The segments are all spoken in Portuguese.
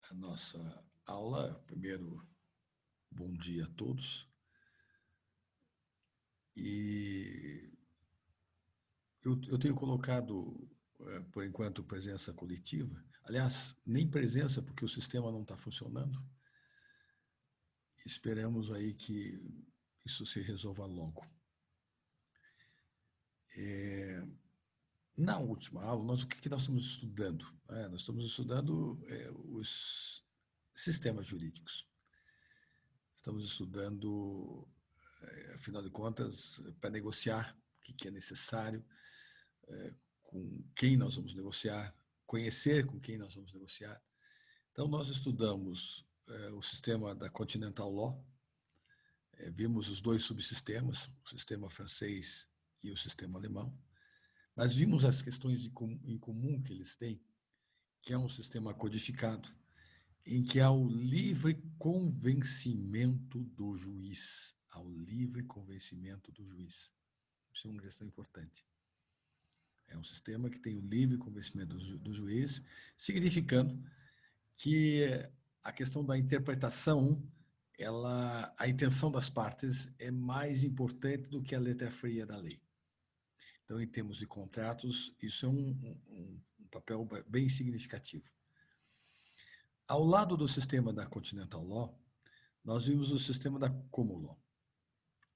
a nossa aula. Primeiro, bom dia a todos. E eu tenho colocado, por enquanto, presença coletiva. Aliás, nem presença, porque o sistema não está funcionando. Esperamos aí que isso se resolva logo. Na última aula, o que nós estamos estudando? Nós estamos estudando os sistemas jurídicos. Estamos estudando, afinal de contas, para negociar o que é necessário, com quem nós vamos negociar, conhecer com quem nós vamos negociar. Então, nós estudamos o sistema da Continental Law, vimos os dois subsistemas, o sistema francês e o sistema alemão, mas vimos as questões em comum que eles têm, que é um sistema codificado, em que há o livre convencimento do juiz. Há o livre convencimento do juiz. Isso é uma questão importante. É um sistema que tem o livre convencimento do juiz, significando que a questão da interpretação, a intenção das partes é mais importante do que a letra fria da lei. Então, em termos de contratos, isso é um papel bem significativo. Ao lado do sistema da Continental Law, nós vimos o sistema da Common Law.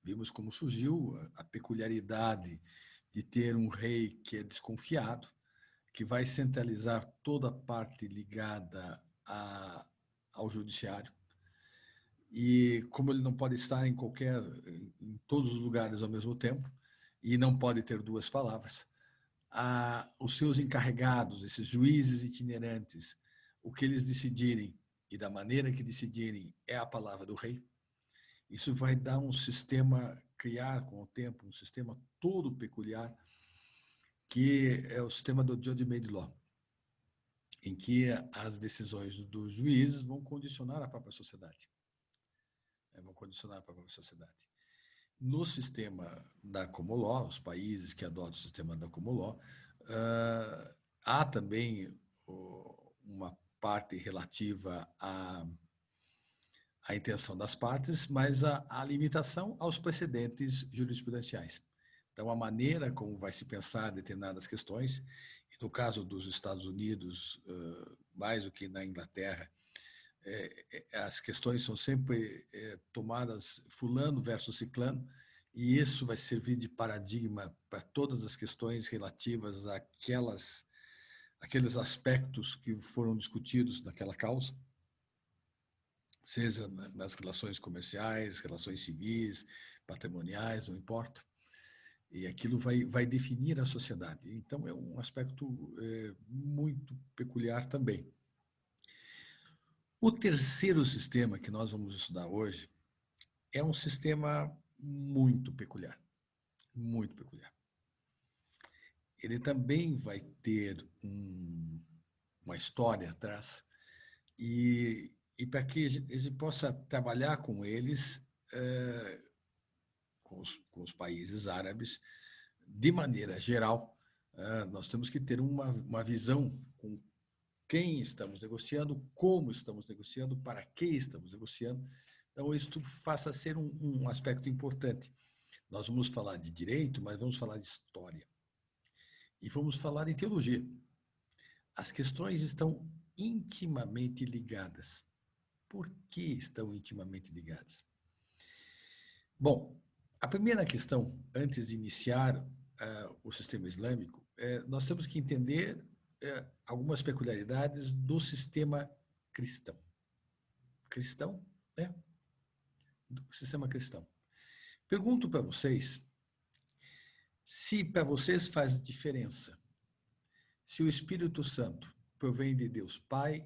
Vimos como surgiu a peculiaridade de ter um rei que é desconfiado, que vai centralizar toda a parte ligada ao judiciário. E como ele não pode estar em todos os lugares ao mesmo tempo, e não pode ter duas palavras, os seus encarregados, esses juízes itinerantes, o que eles decidirem e da maneira que decidirem é a palavra do rei. Isso vai dar um sistema, criar com o tempo, um sistema todo peculiar, que é o sistema do Judge-Made Law, em que as decisões dos juízes vão condicionar a própria sociedade. Vão condicionar a própria sociedade. No sistema da Common Law, os países que adotam o sistema da Common Law, há também uma parte relativa à intenção das partes, mas a limitação aos precedentes jurisprudenciais. Então, a maneira como vai se pensar determinadas questões, e no caso dos Estados Unidos, mais do que na Inglaterra, as questões são sempre tomadas fulano versus ciclano, e isso vai servir de paradigma para todas as questões relativas àqueles aspectos que foram discutidos naquela causa, seja nas relações comerciais, relações civis, patrimoniais, não importa. E aquilo vai definir a sociedade. Então, é um aspecto muito peculiar também. O terceiro sistema que nós vamos estudar hoje é um sistema muito peculiar, muito peculiar. Ele também vai ter uma história atrás, e para que a gente possa trabalhar com eles, com os países árabes, de maneira geral, nós temos que ter uma visão com quem estamos negociando, como estamos negociando, para que estamos negociando. Então, isso passa a ser um aspecto importante. Nós vamos falar de direito, mas vamos falar de história. E vamos falar de teologia. As questões estão intimamente ligadas. Por que estão intimamente ligadas? Bom, a primeira questão, antes de iniciar o sistema islâmico, nós temos que entender algumas peculiaridades do sistema cristão. Cristão, né? Do sistema cristão. Pergunto para vocês se para vocês faz diferença se o Espírito Santo provém de Deus Pai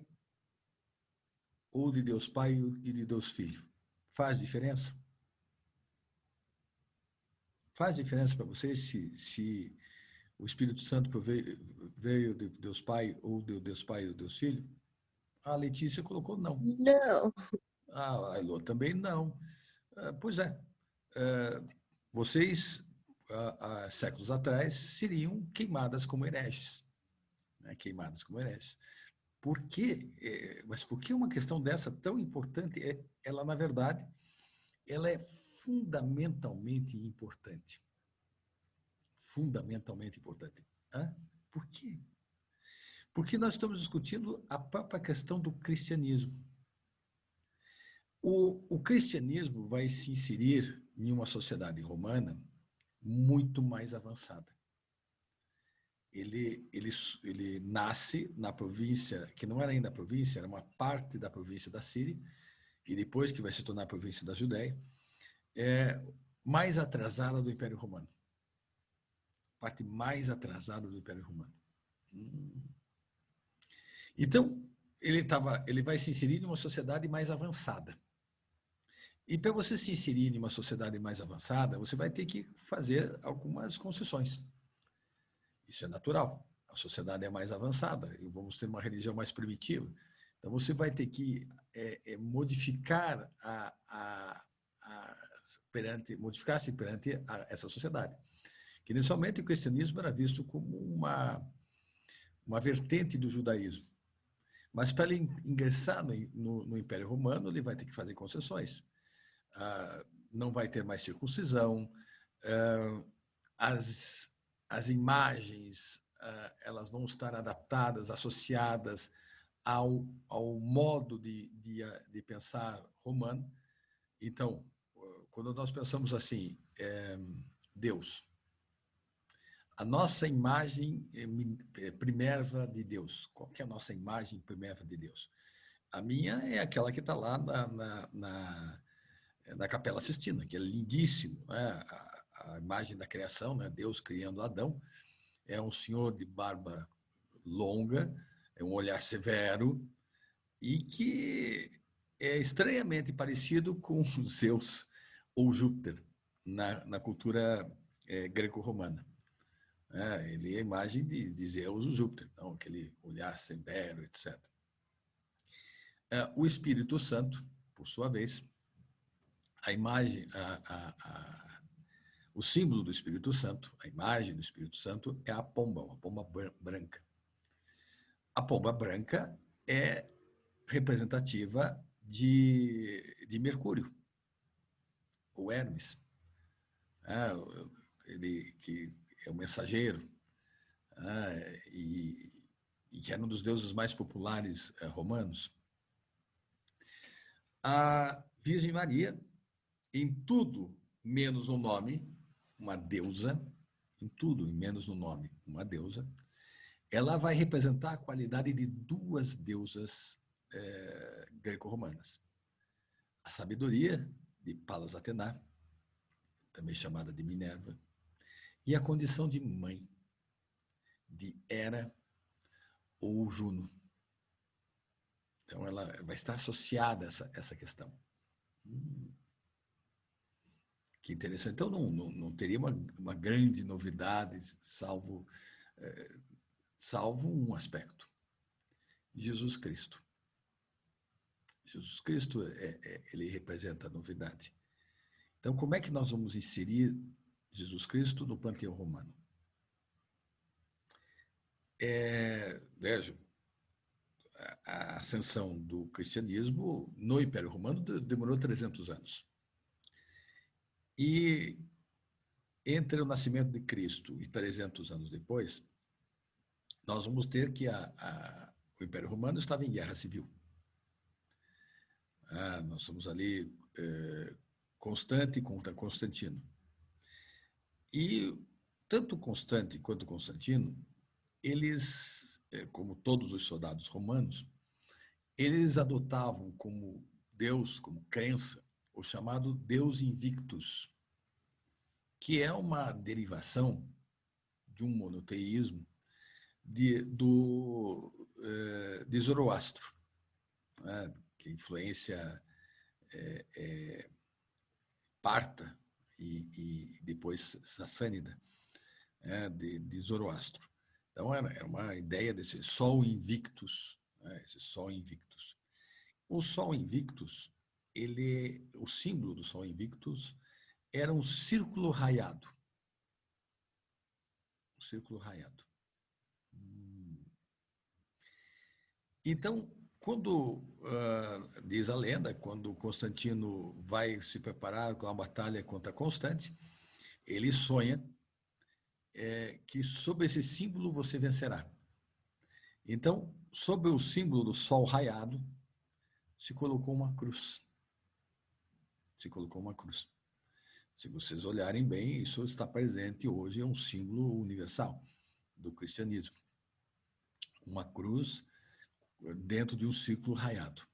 ou de Deus Pai e de Deus Filho. Faz diferença? Faz diferença para vocês se o Espírito Santo veio de Deus Pai ou de Deus Pai e Deus Filho? A Letícia colocou não. Não. A Elô também não. Pois é. Vocês, há séculos atrás, seriam queimadas como hereges. Né? Queimadas como hereges. Por quê? Mas por que uma questão dessa tão importante? Ela, na verdade, ela é fundamentalmente importante. Fundamentalmente importante. Hã? Por quê? Porque nós estamos discutindo a própria questão do cristianismo. O cristianismo vai se inserir em uma sociedade romana muito mais avançada. Ele nasce na província, que não era ainda a província, era uma parte da província da Síria, e depois que vai se tornar a província da Judéia, mais atrasada do Império Romano. Parte mais atrasada do Império Romano. Então, ele vai se inserir em uma sociedade mais avançada. E para você se inserir em uma sociedade mais avançada, você vai ter que fazer algumas concessões. Isso é natural. A sociedade é mais avançada e vamos ter uma religião mais primitiva. Então, você vai ter que modificar modificar-se perante essa sociedade. Que inicialmente o cristianismo era visto como uma vertente do judaísmo. Mas para ele ingressar no Império Romano, ele vai ter que fazer concessões. Não vai ter mais circuncisão, as imagens elas vão estar adaptadas, associadas ao modo de pensar romano. Então, quando nós pensamos assim, Deus, a nossa imagem primeira de Deus, qual que é a nossa imagem primeira de Deus? A minha é aquela que está lá na Capela Sistina, que é lindíssimo, né? A imagem da criação, né? Deus criando Adão, é um senhor de barba longa, é um olhar severo e que é estranhamente parecido com Zeus ou Júpiter na cultura greco-romana. Ele é a imagem de Zeus ou Júpiter, então, aquele olhar severo, etc. O Espírito Santo, por sua vez, a imagem, o símbolo do Espírito Santo, a imagem do Espírito Santo é a pomba, uma pomba branca. A pomba branca é representativa de Mercúrio, o Hermes, ele que é o mensageiro, e que era um dos deuses mais populares romanos. A Virgem Maria, em tudo menos no nome, uma deusa, em tudo menos no nome, uma deusa, ela vai representar a qualidade de duas deusas greco-romanas. A sabedoria, de Palas Atená, também chamada de Minerva, e a condição de mãe, de Hera ou Juno. Então, ela vai estar associada a essa questão. Que interessante. Então, não teria uma grande novidade, salvo um aspecto. Jesus Cristo. Jesus Cristo, ele representa a novidade. Então, como é que nós vamos inserir Jesus Cristo no panteão romano? Vejam, a ascensão do cristianismo no Império Romano demorou 300 anos. E entre o nascimento de Cristo e 300 anos depois, nós vamos ter que o Império Romano estava em guerra civil. Nós somos ali Constante contra Constantino. E tanto Constante quanto Constantino, eles, como todos os soldados romanos, eles adotavam como Deus, como crença, o chamado Deus Invictus, que é uma derivação de um monoteísmo de Zoroastro, né, que é influência parta e depois sassânida, de Zoroastro. Então, era uma ideia desse Sol Invictus, esse Sol Invictus. O Sol Invictus, o símbolo do Sol Invictus era um círculo raiado. Um círculo raiado. Então, quando, diz a lenda, quando Constantino vai se preparar com a batalha contra Constante, ele sonha que sob esse símbolo você vencerá. Então, sob o símbolo do sol raiado, se colocou uma cruz. Se colocou uma cruz. Se vocês olharem bem, isso está presente hoje, é um símbolo universal do cristianismo. Uma cruz dentro de um círculo raiado.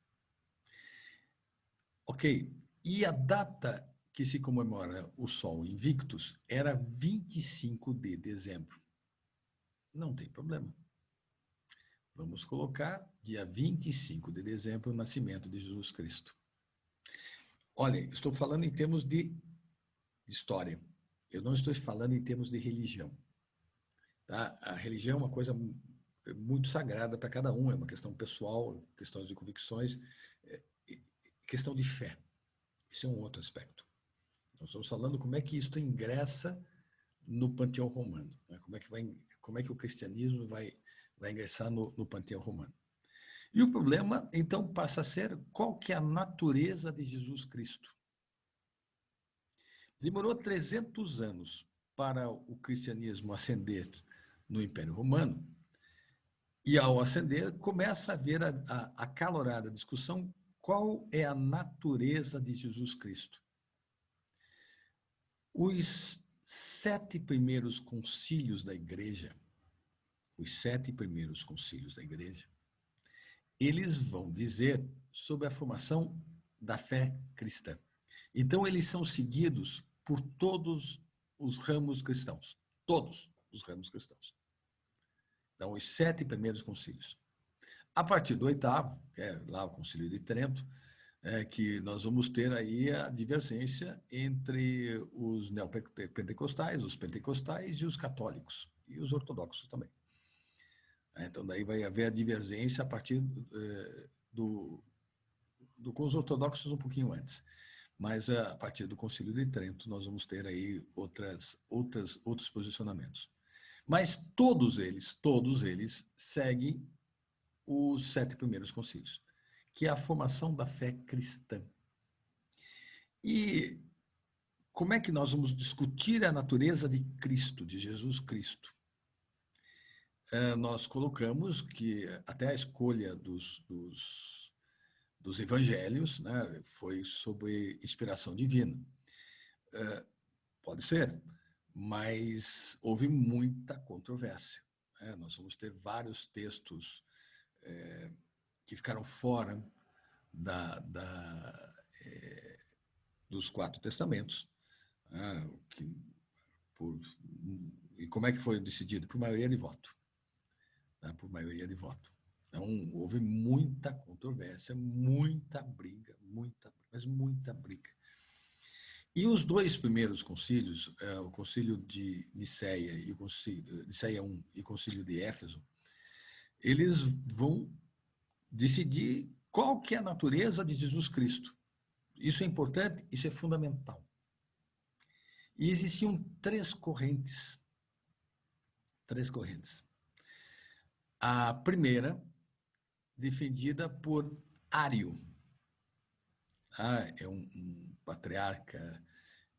Ok, e a data que se comemora o Sol Invictus era 25 de dezembro. Não tem problema. Vamos colocar dia 25 de dezembro o nascimento de Jesus Cristo. Olha, estou falando em termos de história. Eu não estou falando em termos de religião. Tá? A religião é uma coisa muito sagrada para cada um, é uma questão pessoal, questão de convicções, questão de fé. Isso é um outro aspecto. Nós estamos falando como é que isso ingressa no panteão romano, né? Como é que o cristianismo vai ingressar no panteão romano. E o problema, então, passa a ser qual que é a natureza de Jesus Cristo. Demorou 300 anos para o cristianismo ascender no Império Romano, e ao ascender, começa a haver a acalorada discussão qual é a natureza de Jesus Cristo. Os 7 primeiros concílios da Igreja, eles vão dizer sobre a formação da fé cristã. Então, eles são seguidos por todos os ramos cristãos. Todos os ramos cristãos. Então, os 7 primeiros concílios. A partir do 8º, que é lá o Concílio de Trento, que nós vamos ter aí a divergência entre os neopentecostais, os pentecostais e os católicos, e os ortodoxos também. Então, daí vai haver a divergência a partir com os ortodoxos um pouquinho antes. Mas a partir do Concílio de Trento nós vamos ter aí outros posicionamentos. Mas todos eles seguem os 7 primeiros concílios, que é a formação da fé cristã. E como é que nós vamos discutir a natureza de Cristo, de Jesus Cristo? Nós colocamos que até a escolha dos evangelhos, né, foi sob inspiração divina. Pode ser, mas houve muita controvérsia. Nós vamos ter vários textos que ficaram fora dos 4 testamentos. E como é que foi decidido? Por maioria de voto. Por maioria de voto. Então, houve muita controvérsia, muita briga, mas muita briga. E os 2 primeiros concílios, o concílio de Nicéia e o concílio Nicéia I e o concílio de Éfeso, eles vão decidir qual que é a natureza de Jesus Cristo. Isso é importante, isso é fundamental. E existiam 3 correntes. 3 correntes. A primeira, defendida por Ário. É um patriarca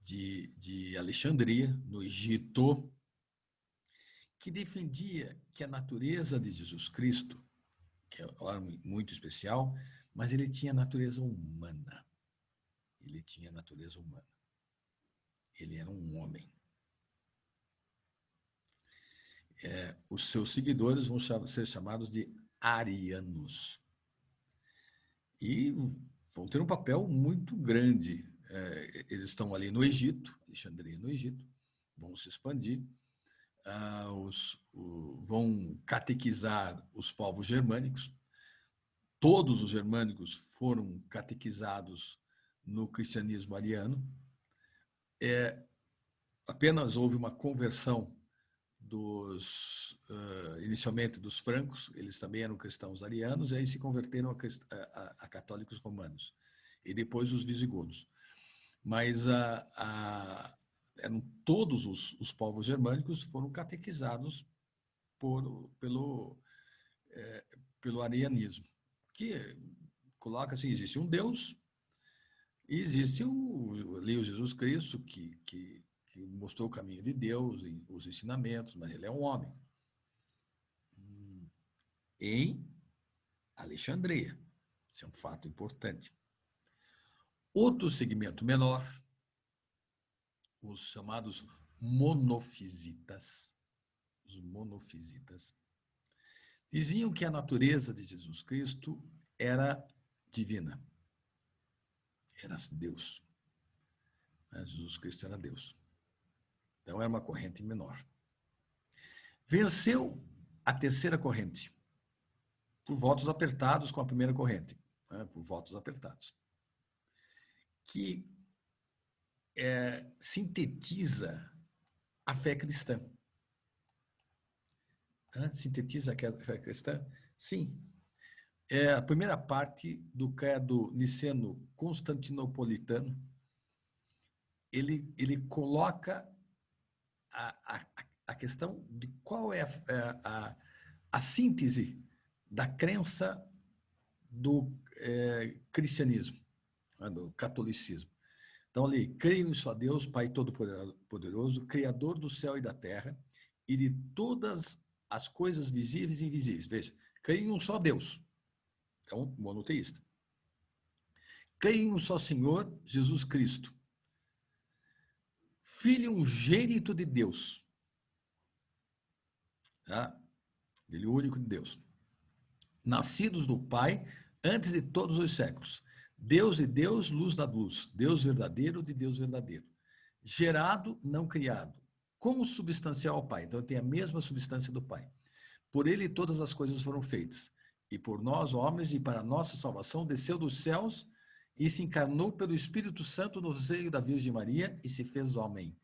de Alexandria, no Egito, que defendia que a natureza de Jesus Cristo, que é muito especial, mas ele tinha natureza humana. Ele era um homem. Os seus seguidores vão ser chamados de arianos. E vão ter um papel muito grande. Eles estão ali no Egito, Alexandria no Egito, vão se expandir, vão catequizar os povos germânicos. Todos os germânicos foram catequizados no cristianismo ariano. Apenas houve uma conversão inicialmente dos francos, eles também eram cristãos arianos, e aí se converteram a católicos romanos, e depois os visigodos. Mas eram todos os povos germânicos foram catequizados pelo arianismo, que coloca assim, existe um Deus e existe o Jesus Cristo, que mostrou o caminho de Deus, os ensinamentos, mas ele é um homem. Em Alexandria. Isso é um fato importante. Outro segmento menor, os chamados monofisitas. Os monofisitas diziam que a natureza de Jesus Cristo era divina, era Deus. Jesus Cristo era Deus. Então, era uma corrente menor. Venceu a terceira corrente, por votos apertados com a primeira corrente, por votos apertados, que sintetiza a fé cristã. Sintetiza a fé cristã? Sim. A primeira parte do credo niceno-constantinopolitano, ele coloca a questão de qual é a síntese da crença do cristianismo, do catolicismo. Então, ali, creio em só Deus, Pai Todo-Poderoso, Criador do céu e da terra, e de todas as coisas visíveis e invisíveis. Veja, creio em um só Deus. É um monoteísta. Creio em um só Senhor, Jesus Cristo, Filho unigênito de Deus. Tá? Ele é o único de Deus. Nascidos do Pai antes de todos os séculos. Deus de Deus, luz da luz. Deus verdadeiro de Deus verdadeiro. Gerado, não criado. Consubstancial ao Pai. Então, tem a mesma substância do Pai. Por ele todas as coisas foram feitas. E por nós, homens, e para a nossa salvação, desceu dos céus e se encarnou pelo Espírito Santo no seio da Virgem Maria e se fez homem.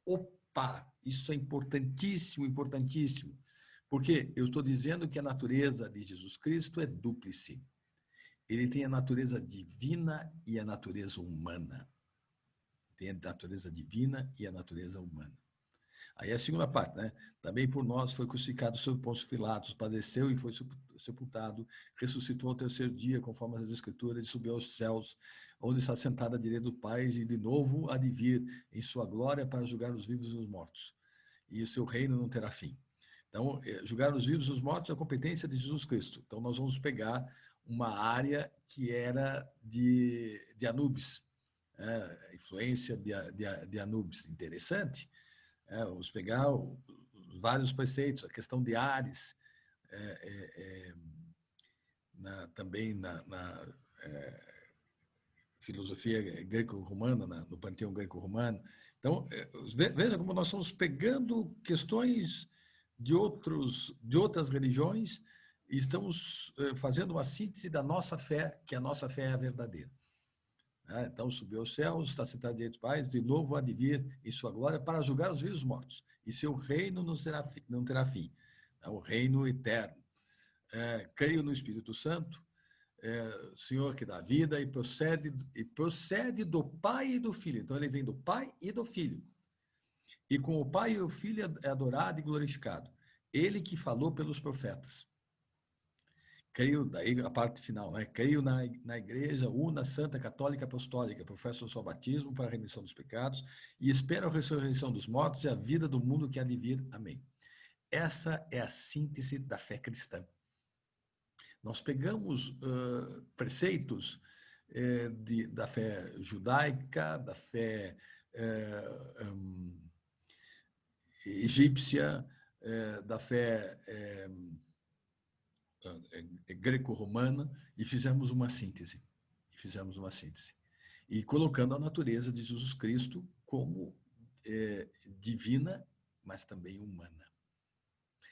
Opa! Isso é importantíssimo, importantíssimo. Porque eu estou dizendo que a natureza de Jesus Cristo é dúplice. Ele tem a natureza divina e a natureza humana. Tem a natureza divina e a natureza humana. Aí a segunda parte, né? Também por nós foi crucificado sob Pôncio Pilatos, padeceu e foi sepultado, ressuscitou ao terceiro dia, conforme as Escrituras, e subiu aos céus, onde está sentado à direita do Pai, e de novo há de vir em sua glória para julgar os vivos e os mortos. E o seu reino não terá fim. Então, julgar os vivos e os mortos é a competência de Jesus Cristo. Então, nós vamos pegar uma área que era de Anubis, influência de Anubis. Interessante. Vamos pegar os vários preceitos, a questão de Ares, também na filosofia greco-romana, no panteão greco-romano. Então, veja como nós estamos pegando questões de outras religiões e estamos fazendo uma síntese da nossa fé, que a nossa fé é a verdadeira. Então, subiu aos céus, está sentado diante do Pai, de novo há de vir em sua glória para julgar os vivos e os mortos. E seu reino não terá fim. O reino eterno. Creio no Espírito Santo, Senhor que dá vida e procede do Pai e do Filho. Então, ele vem do Pai e do Filho. E com o Pai e o Filho é adorado e glorificado. Ele que falou pelos profetas. Creio, daí a parte final, né? Creio na Igreja Una, Santa, Católica, Apostólica, professo o seu batismo para a remissão dos pecados e espero a ressurreição dos mortos e a vida do mundo que há de vir. Amém. Essa é a síntese da fé cristã. Nós pegamos preceitos da fé judaica, da fé egípcia, da fé greco-romana e fizemos uma síntese. E colocando a natureza de Jesus Cristo como divina, mas também humana.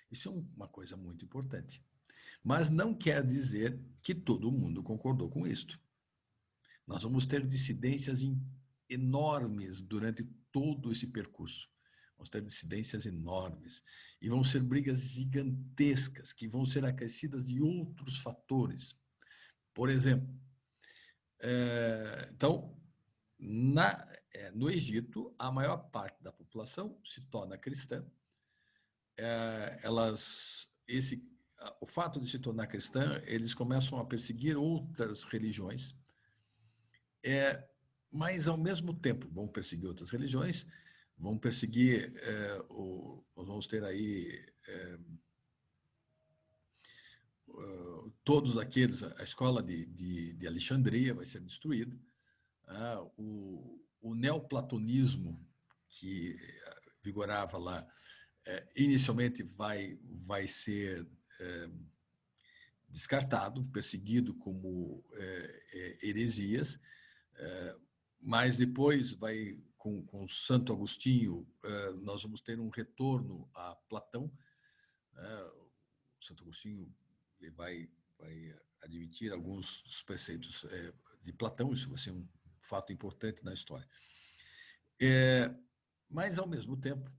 Isso é uma coisa muito importante. Mas não quer dizer que todo mundo concordou com isto. Nós vamos ter dissidências enormes durante todo esse percurso. Vamos ter dissidências enormes. E vão ser brigas gigantescas, que vão ser acrescidas de outros fatores. Por exemplo, então, no Egito, a maior parte da população se torna cristã. o fato de se tornar cristã, eles começam a perseguir outras religiões, mas, ao mesmo tempo, vão perseguir outras religiões, vão perseguir, nós vamos ter aí todos aqueles, a escola de Alexandria vai ser destruída, o neoplatonismo que vigorava lá, inicialmente vai ser descartado, perseguido como heresias, mas depois com Santo Agostinho, nós vamos ter um retorno a Platão. Santo Agostinho vai admitir alguns dos preceitos de Platão, isso vai ser um fato importante na história. Mas, ao mesmo tempo,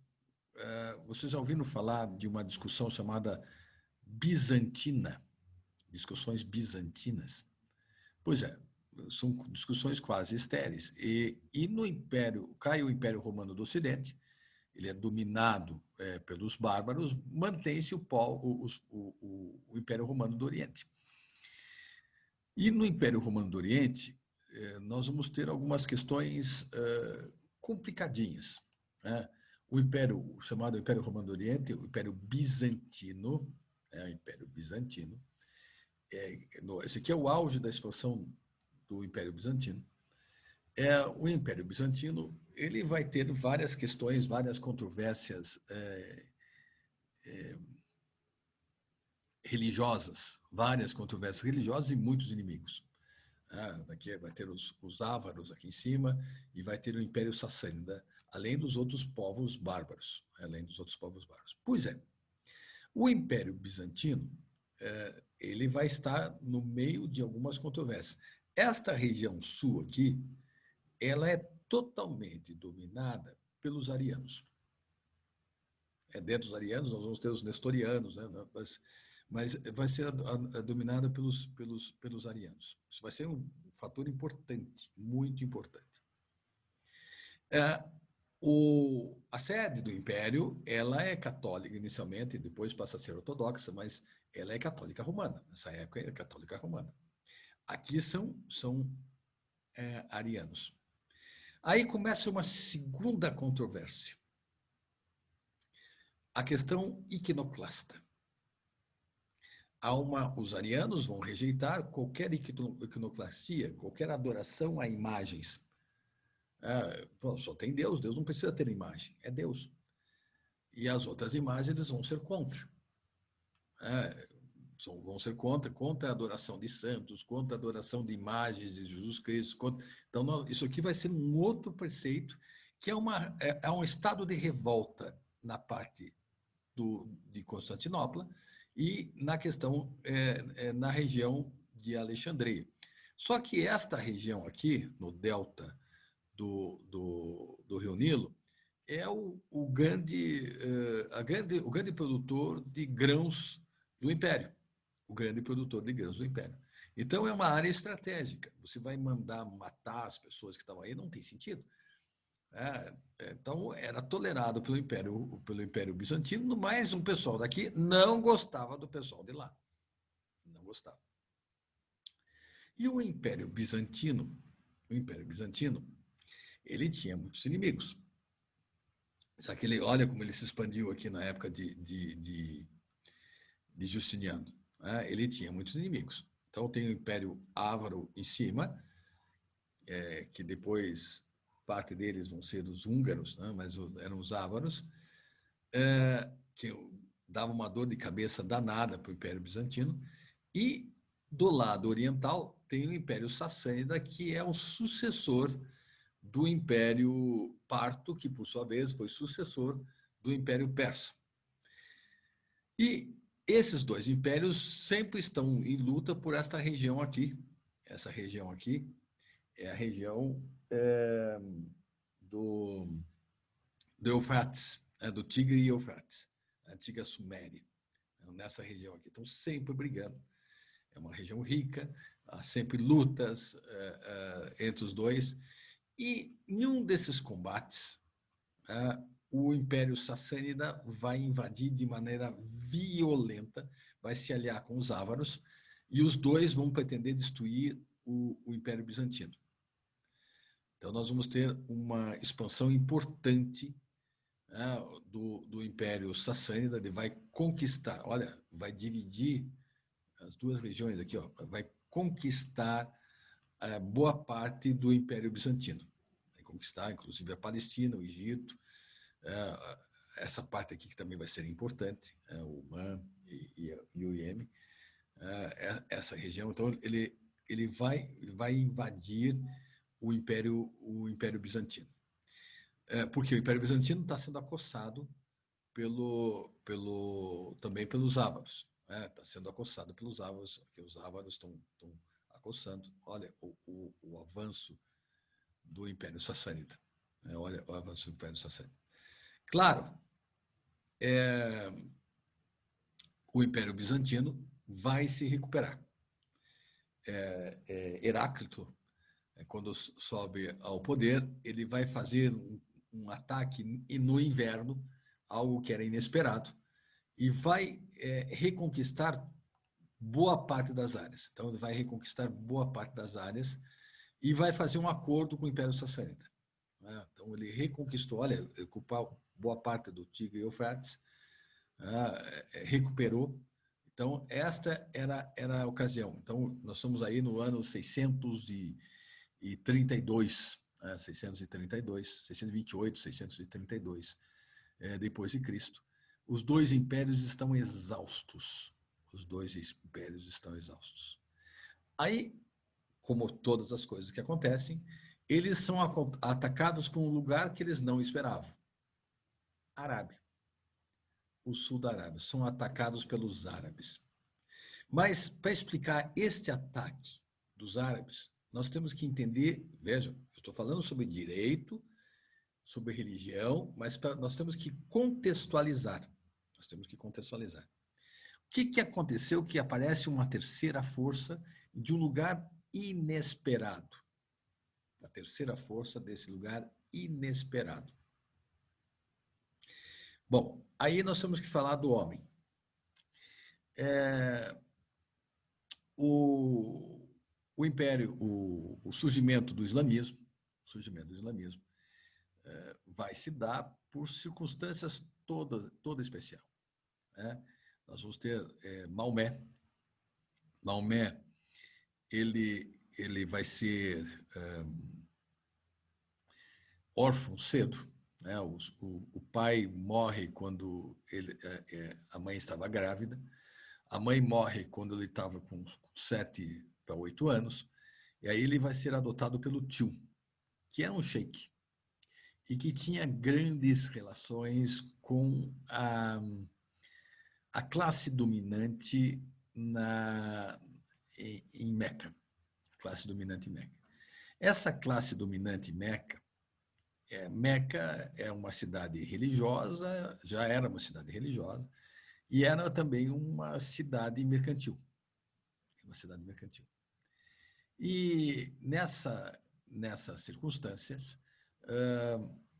vocês já ouviram falar de uma discussão chamada bizantina, discussões bizantinas? Pois é, são discussões quase estéreis. E no Império, cai o Império Romano do Ocidente, ele é dominado pelos bárbaros, mantém-se o Império Romano do Oriente. E no Império Romano do Oriente, nós vamos ter algumas questões complicadinhas, né? O Império, chamado Império Romano do Oriente, o Império Bizantino, o Império Bizantino, esse aqui é o auge da expansão do Império Bizantino. O Império Bizantino, ele vai ter várias questões, várias controvérsias religiosas, e muitos inimigos. Daqui vai ter os ávaros aqui em cima e vai ter o Império Sassânida, além dos outros povos bárbaros. Pois é, o Império Bizantino, ele vai estar no meio de algumas controvérsias. Esta região sul aqui, ela é totalmente dominada pelos arianos. Dentro dos arianos, nós vamos ter os nestorianos, né? Mas vai ser dominada pelos arianos. Isso vai ser um fator importante, muito importante. A sede do Império, ela é católica inicialmente, depois passa a ser ortodoxa, mas ela é católica romana. Nessa época é católica romana. Aqui são arianos. Aí começa uma segunda controvérsia. A questão iconoclasta. Os arianos vão rejeitar qualquer iconoclastia, qualquer adoração a imagens. Só tem Deus, Deus não precisa ter imagem, é Deus. E as outras imagens eles vão ser contra. Vão ser contra a adoração de santos, contra a adoração de imagens de Jesus Cristo. Então, isso aqui vai ser um outro preceito, que é um estado de revolta na parte de Constantinopla e na questão, na região de Alexandria. Só que esta região aqui, no delta do Rio Nilo, é o grande produtor de grãos do Império. Então, é uma área estratégica. Você vai mandar matar as pessoas que estavam aí, não tem sentido. Então, era tolerado pelo Império Bizantino, mas o pessoal daqui não gostava do pessoal de lá. Não gostava. E o Império Bizantino, ele tinha muitos inimigos. Só que olha como ele se expandiu aqui na época de Justiniano. Ele tinha muitos inimigos. Então, tem o Império Ávaro em cima, que depois parte deles vão ser os húngaros, né? Mas eram os ávaros, que dava uma dor de cabeça danada para o Império Bizantino. E do lado oriental tem o Império Sassânida, que é o sucessor do Império Parto, que por sua vez foi sucessor do Império Persa. E esses dois impérios sempre estão em luta por esta região aqui. Essa região aqui é a região do Eufrates, do Tigre e Eufrates, a antiga Suméria, nessa região aqui. Estão sempre brigando. É uma região rica, há sempre lutas entre os dois. E em um desses combates, o Império Sassânida vai invadir de maneira violenta, vai se aliar com os ávaros, e os dois vão pretender destruir o Império Bizantino. Então, nós vamos ter uma expansão importante, né, do Império Sassânida. Ele vai conquistar, olha, vai dividir as duas regiões aqui, ó, vai conquistar boa parte do Império Bizantino. Vai conquistar, inclusive, a Palestina, o Egito, essa parte aqui que também vai ser importante, o Man e o Iêmen, essa região. Então, ele vai invadir o Império Bizantino. Porque o Império Bizantino está sendo acossado também pelos ávaros. Está sendo acossado pelos ávaros, que os ávaros estão acossando. Olha o avanço do Império Sassânida. Olha o avanço do Império Sassânida. Claro, o Império Bizantino vai se recuperar. Heráclito, quando sobe ao poder, ele vai fazer um ataque no inverno, algo que era inesperado, e vai reconquistar boa parte das áreas. Então, ele vai reconquistar boa parte das áreas e vai fazer um acordo com o Império Sassânida. Então, ele reconquistou, olha, ocupou boa parte do Tigre e Eufrates, recuperou. Então, esta era a ocasião. Então, nós estamos aí no ano 632, 628, 632 depois de Cristo. Os dois impérios estão exaustos. Os dois impérios estão exaustos. Aí, como todas as coisas que acontecem, eles são atacados por um lugar que eles não esperavam. Arábia. O sul da Arábia. São atacados pelos árabes. Mas, para explicar este ataque dos árabes, nós temos que entender, veja, eu estou falando sobre direito, sobre religião, mas nós temos que contextualizar. Nós temos que contextualizar. O que aconteceu que aparece uma terceira força de um lugar inesperado? A terceira força desse lugar inesperado. Bom, aí nós temos que falar do homem. O império, o surgimento do islamismo, vai se dar por circunstâncias toda especial. Nós vamos ter Maomé. Maomé, ele vai ser órfão cedo. O pai morre quando a mãe estava grávida. A mãe morre quando ele estava com 7 para 8 anos. E aí ele vai ser adotado pelo tio, que era um sheik, e que tinha grandes relações com a classe dominante em Meca. Classe dominante em Meca. Essa classe dominante em Meca, Meca é uma cidade religiosa, já era uma cidade religiosa, e era também uma cidade mercantil. E nessas circunstâncias,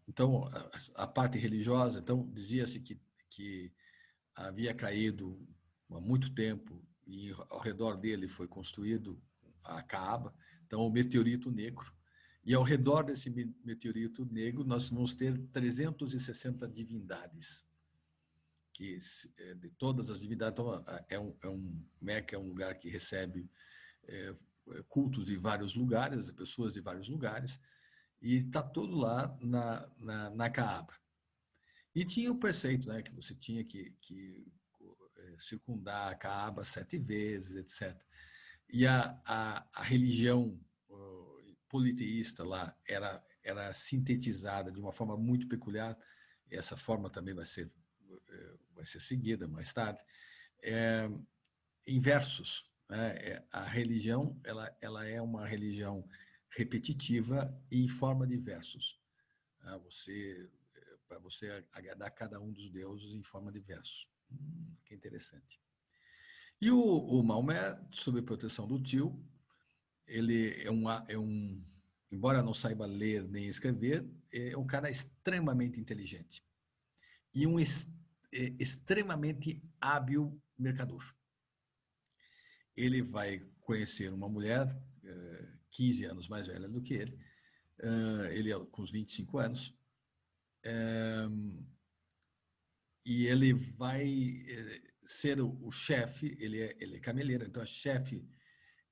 então, a parte religiosa, então, dizia-se que havia caído há muito tempo e ao redor dele foi construído a Caaba, então o meteorito negro. E ao redor desse meteorito negro nós vamos ter 360 divindades, que de todas as divindades, então, Meca é um lugar que recebe cultos de vários lugares, pessoas de vários lugares, e está tudo lá na Caaba. E tinha o preceito, né, que você tinha que circundar a Caaba 7 vezes, etc. E a religião politeísta lá era sintetizada de uma forma muito peculiar, e essa forma também vai ser seguida mais tarde, em versos. A religião ela é uma religião repetitiva e em forma de versos. Para você agradar cada um dos deuses em forma de versos. Que interessante. E o Maomé, sob proteção do tio, ele embora não saiba ler nem escrever, é um cara extremamente inteligente. e um extremamente hábil mercador. Ele vai conhecer uma mulher 15 anos mais velha do que ele, com uns 25 anos, e ele vai ser o chefe, ele é cameleiro, então é chefe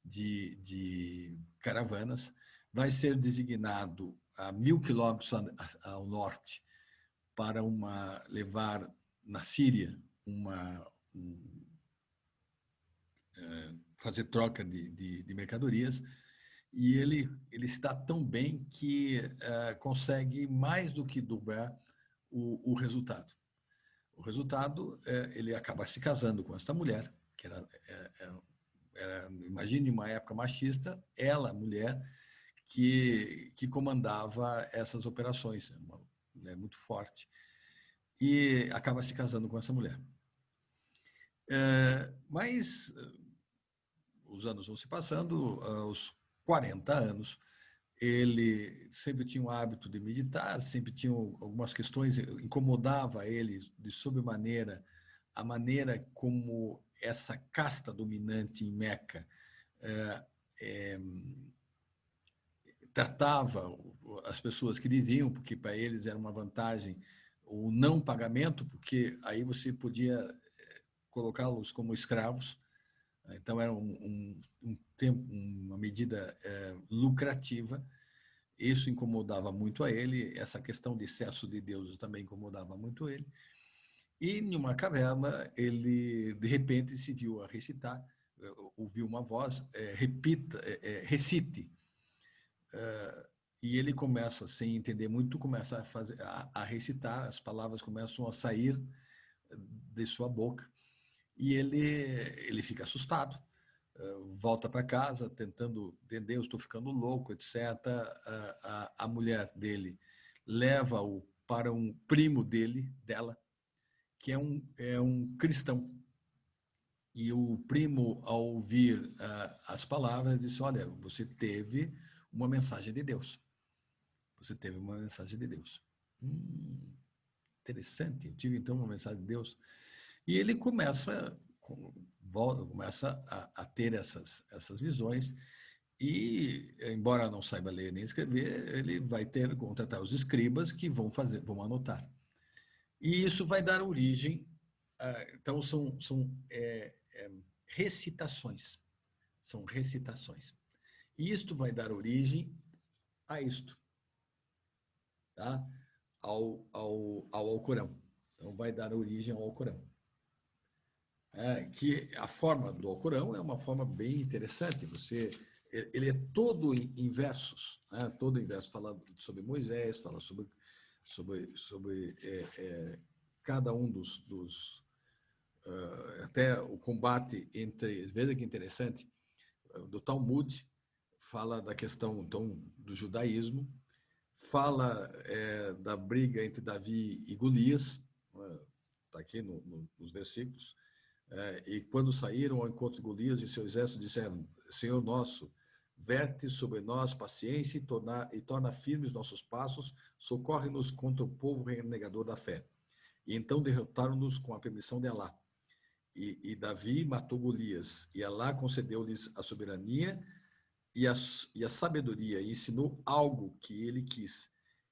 de caravanas, vai ser designado a 1.000 quilômetros ao norte para levar na Síria fazer troca de mercadorias, e ele se dá tão bem que consegue mais do que dobrar o resultado. O resultado, ele acaba se casando com esta mulher, que imagine uma época machista, ela, mulher, que comandava essas operações, uma mulher muito forte, e acaba se casando com essa mulher. Mas os anos vão se passando, aos 40 anos, ele sempre tinha o hábito de meditar, sempre tinha algumas questões, incomodava ele de sobremaneira a maneira como essa casta dominante em Meca tratava as pessoas que viviam, porque para eles era uma vantagem o não pagamento, porque aí você podia colocá-los como escravos. Então era uma medida lucrativa. Isso incomodava muito a ele, essa questão de excesso de Deus também incomodava muito ele. E em uma caverna, ele de repente se viu a recitar, ouviu uma voz, recite. E ele começa, sem entender muito, começa a recitar, as palavras começam a sair de sua boca. E ele fica assustado, volta para casa tentando entender, eu estou ficando louco, etc. A mulher dele leva-o para um primo dela, que é um cristão. E o primo, ao ouvir as palavras, disse: olha, você teve uma mensagem de Deus. Você teve uma mensagem de Deus. Interessante, eu tive então uma mensagem de Deus. E ele começa a ter essas visões e, embora não saiba ler nem escrever, ele vai contratar os escribas que vão anotar. E isso vai dar origem, então são recitações, são recitações. E isto vai dar origem a isto, tá? Ao Alcorão. Então vai dar origem ao Alcorão. Que a forma do Alcorão é uma forma bem interessante. Ele é todo em versos, né? Todo em versos, fala sobre Moisés, fala sobre cada um até o combate entre, veja que interessante, do Talmud fala da questão então do judaísmo, fala da briga entre Davi e Golias, está aqui nos versículos. E quando saíram ao encontro de Golias e seu exército, disseram: Senhor nosso, verte sobre nós paciência e torna firmes nossos passos, socorre-nos contra o povo renegador da fé. E então derrotaram-nos com a permissão de Alá. E Davi matou Golias, e Alá concedeu-lhes a soberania e a sabedoria, e ensinou algo que ele quis.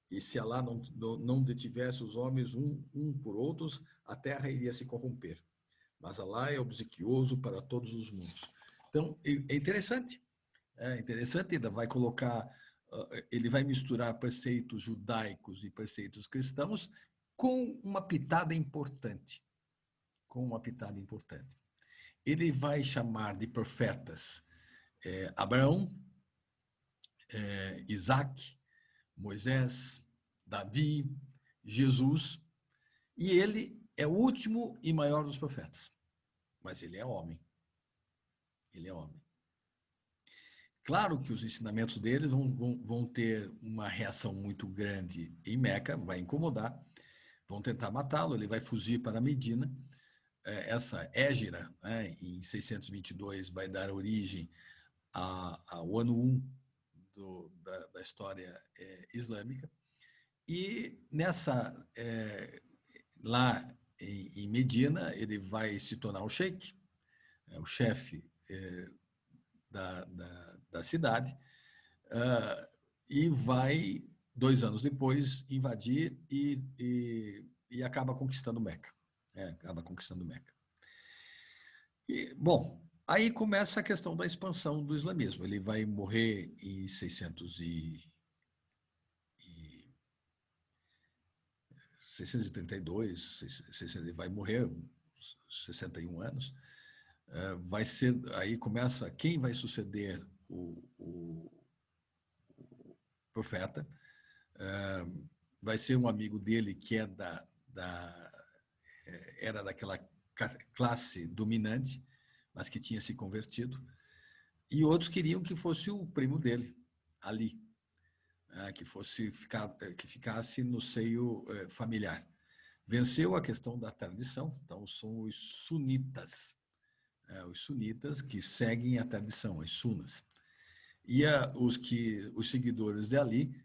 E se Alá não detivesse os homens um por outros, a terra iria se corromper. Mas Alá é obsequioso para todos os mundos. Então, é interessante. Ainda vai colocar, ele vai misturar preceitos judaicos e preceitos cristãos com uma pitada importante. Ele vai chamar de profetas Abraão, Isaac, Moisés, Davi, Jesus, e ele é o último e maior dos profetas, mas ele é homem. Ele é homem. Claro que os ensinamentos dele vão ter uma reação muito grande em Meca, vai incomodar, vão tentar matá-lo, ele vai fugir para Medina. Essa Égira, né, em 622, vai dar origem ao ano 1 da história islâmica. E lá em Medina, ele vai se tornar o sheik, o chefe da cidade, e vai, 2 anos depois, invadir e acaba conquistando Meca. Acaba conquistando Meca. Bom, aí começa a questão da expansão do islamismo. Ele vai morrer em 632, ele vai morrer 61 anos. Vai ser, aí começa quem vai suceder o profeta. Vai ser um amigo dele que era daquela classe dominante, mas que tinha se convertido, e outros queriam que fosse o primo dele, Ali, que ficasse no seio familiar. Venceu a questão da tradição, então são os sunitas que seguem a tradição, as sunas. E os seguidores de Ali,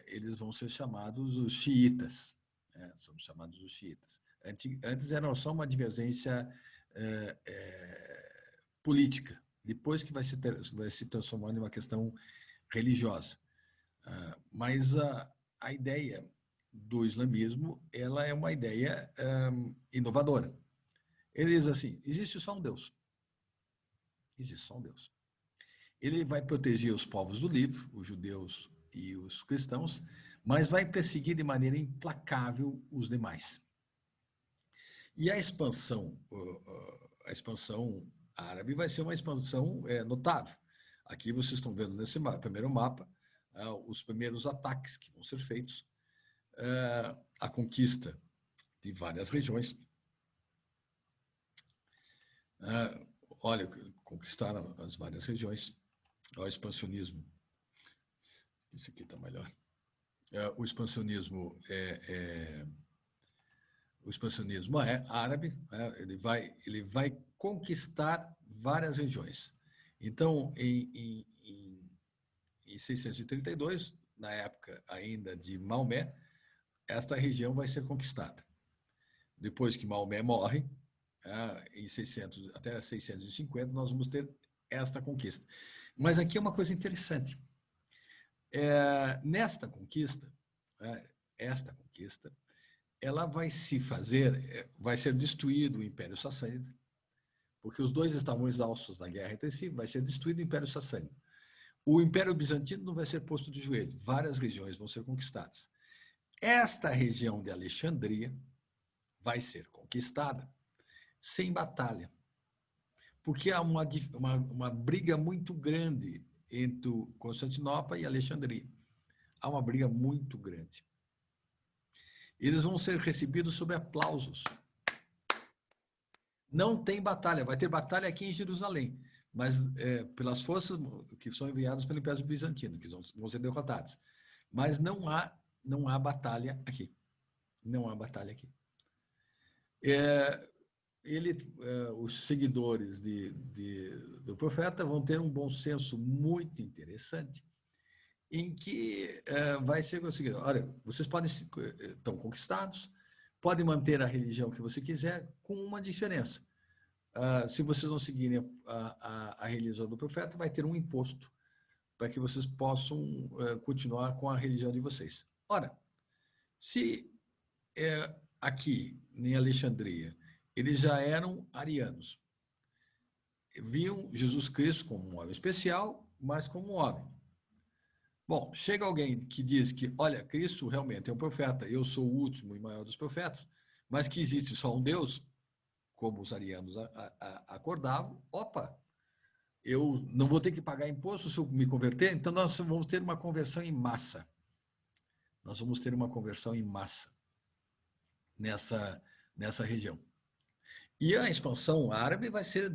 eles vão ser chamados os xiitas, são chamados os xiitas. Antes era só uma divergência política, depois que vai se transformando em uma questão religiosa. Mas a ideia do islamismo, ela é uma ideia inovadora. Ele diz assim, existe só um Deus. Existe só um Deus. Ele vai proteger os povos do livro, os judeus e os cristãos, mas vai perseguir de maneira implacável os demais. E a expansão árabe vai ser uma expansão notável. Aqui vocês estão vendo nesse primeiro mapa os primeiros ataques que vão ser feitos, a conquista de várias regiões. Olha, conquistaram as várias regiões. Olha o expansionismo. Esse aqui está melhor. O expansionismo é árabe, ele vai conquistar várias regiões. Então, em 632, na época ainda de Maomé, esta região vai ser conquistada. Depois que Maomé morre, até 650, nós vamos ter esta conquista. Mas aqui é uma coisa interessante. Nesta conquista, ela vai ser destruído o Império Sassânida, porque os dois estavam exaustos na guerra entre si, vai ser destruído o Império Sassânida. O Império Bizantino não vai ser posto de joelho, várias regiões vão ser conquistadas. Esta região de Alexandria vai ser conquistada sem batalha, porque há uma briga muito grande entre Constantinopla e Alexandria. Há uma briga muito grande. Eles vão ser recebidos sob aplausos. Não tem batalha, vai ter batalha aqui em Jerusalém, mas pelas forças que são enviadas pelo Império Bizantino, que vão ser derrotadas. Mas não há batalha aqui. Não há batalha aqui. Os seguidores do profeta vão ter um bom senso muito interessante, em que vai ser o seguinte: olha, vocês estão conquistados, podem manter a religião que você quiser, com uma diferença. Se vocês não seguirem a religião do profeta, vai ter um imposto para que vocês possam continuar com a religião de vocês. Ora, se aqui em Alexandria eles já eram arianos, viam Jesus Cristo como um homem especial, mas como um homem. Bom, chega alguém que diz que, olha, Cristo realmente é um profeta, eu sou o último e maior dos profetas, mas que existe só um Deus, como os arianos acordavam, opa, eu não vou ter que pagar imposto se eu me converter, então nós vamos ter uma conversão em massa. Nós vamos ter uma conversão em massa nessa região. E a expansão árabe vai ser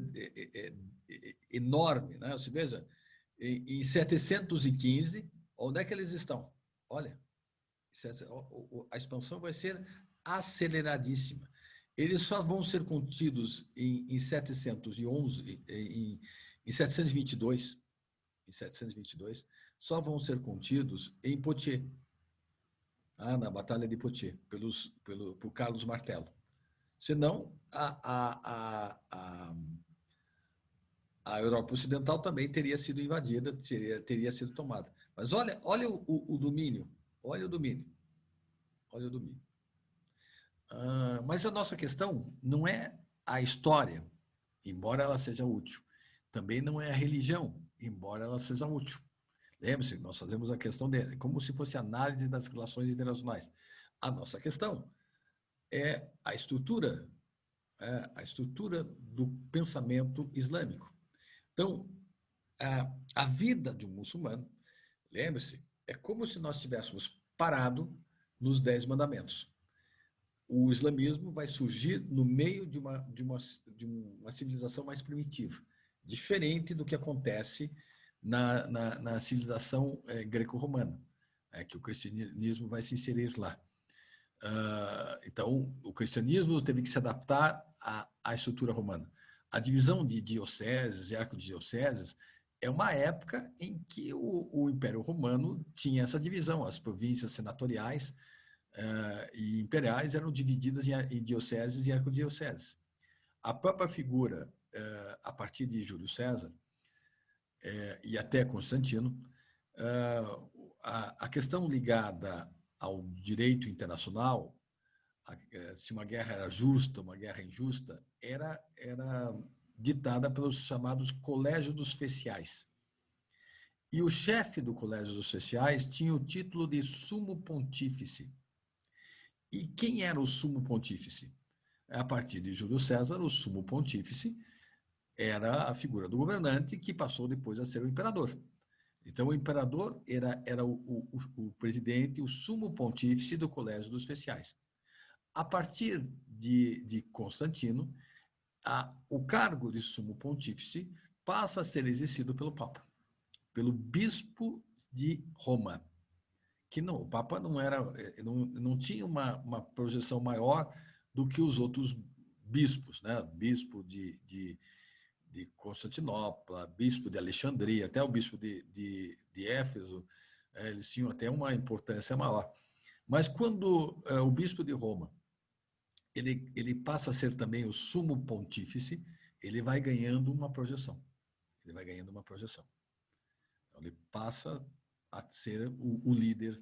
enorme, né? Você veja, em 715, onde é que eles estão? Olha, a expansão vai ser aceleradíssima. Eles só vão ser contidos em 711, em 722, só vão ser contidos em Poitiers. na Batalha de Poitiers, por Carlos Martelo. Senão, a Europa Ocidental também teria sido invadida, teria sido tomada. Mas olha o domínio, olha o domínio, olha o domínio. Mas a nossa questão não é a história, embora ela seja útil. Também não é a religião, embora ela seja útil. Lembre-se, nós fazemos a questão como se fosse análise das relações internacionais. A nossa questão é a estrutura do pensamento islâmico. Então, a vida de um muçulmano, lembre-se, é como se nós tivéssemos parado nos 10 mandamentos. O islamismo vai surgir no meio de uma civilização mais primitiva, diferente do que acontece na civilização greco-romana, que o cristianismo vai se inserir lá. Então, o cristianismo teve que se adaptar à estrutura romana. A divisão de dioceses e arcodioceses é uma época em que o Império Romano tinha essa divisão. As províncias senatoriais e imperiais eram divididas em dioceses e arcodioceses. A própria figura, a partir de Júlio César e até Constantino, a questão ligada ao direito internacional, se uma guerra era justa, uma guerra injusta, era ditada pelos chamados colégios dos feciais. E o chefe do colégio dos feciais tinha o título de sumo pontífice. E quem era o sumo pontífice? A partir de Júlio César, o sumo pontífice era a figura do governante que passou depois a ser o imperador. Então, o imperador era o presidente, o sumo pontífice do colégio dos feciais. A partir de Constantino, o cargo de sumo pontífice passa a ser exercido pelo Papa, pelo bispo de Roma, que não, o Papa não tinha uma projeção maior do que os outros bispos, né? Bispo de Constantinopla, bispo de Alexandria, até o bispo de Éfeso, eles tinham até uma importância maior. Mas quando o bispo de Roma ele passa a ser também o sumo pontífice, ele vai ganhando uma projeção. Ele vai ganhando uma projeção. Então, ele passa a ser o líder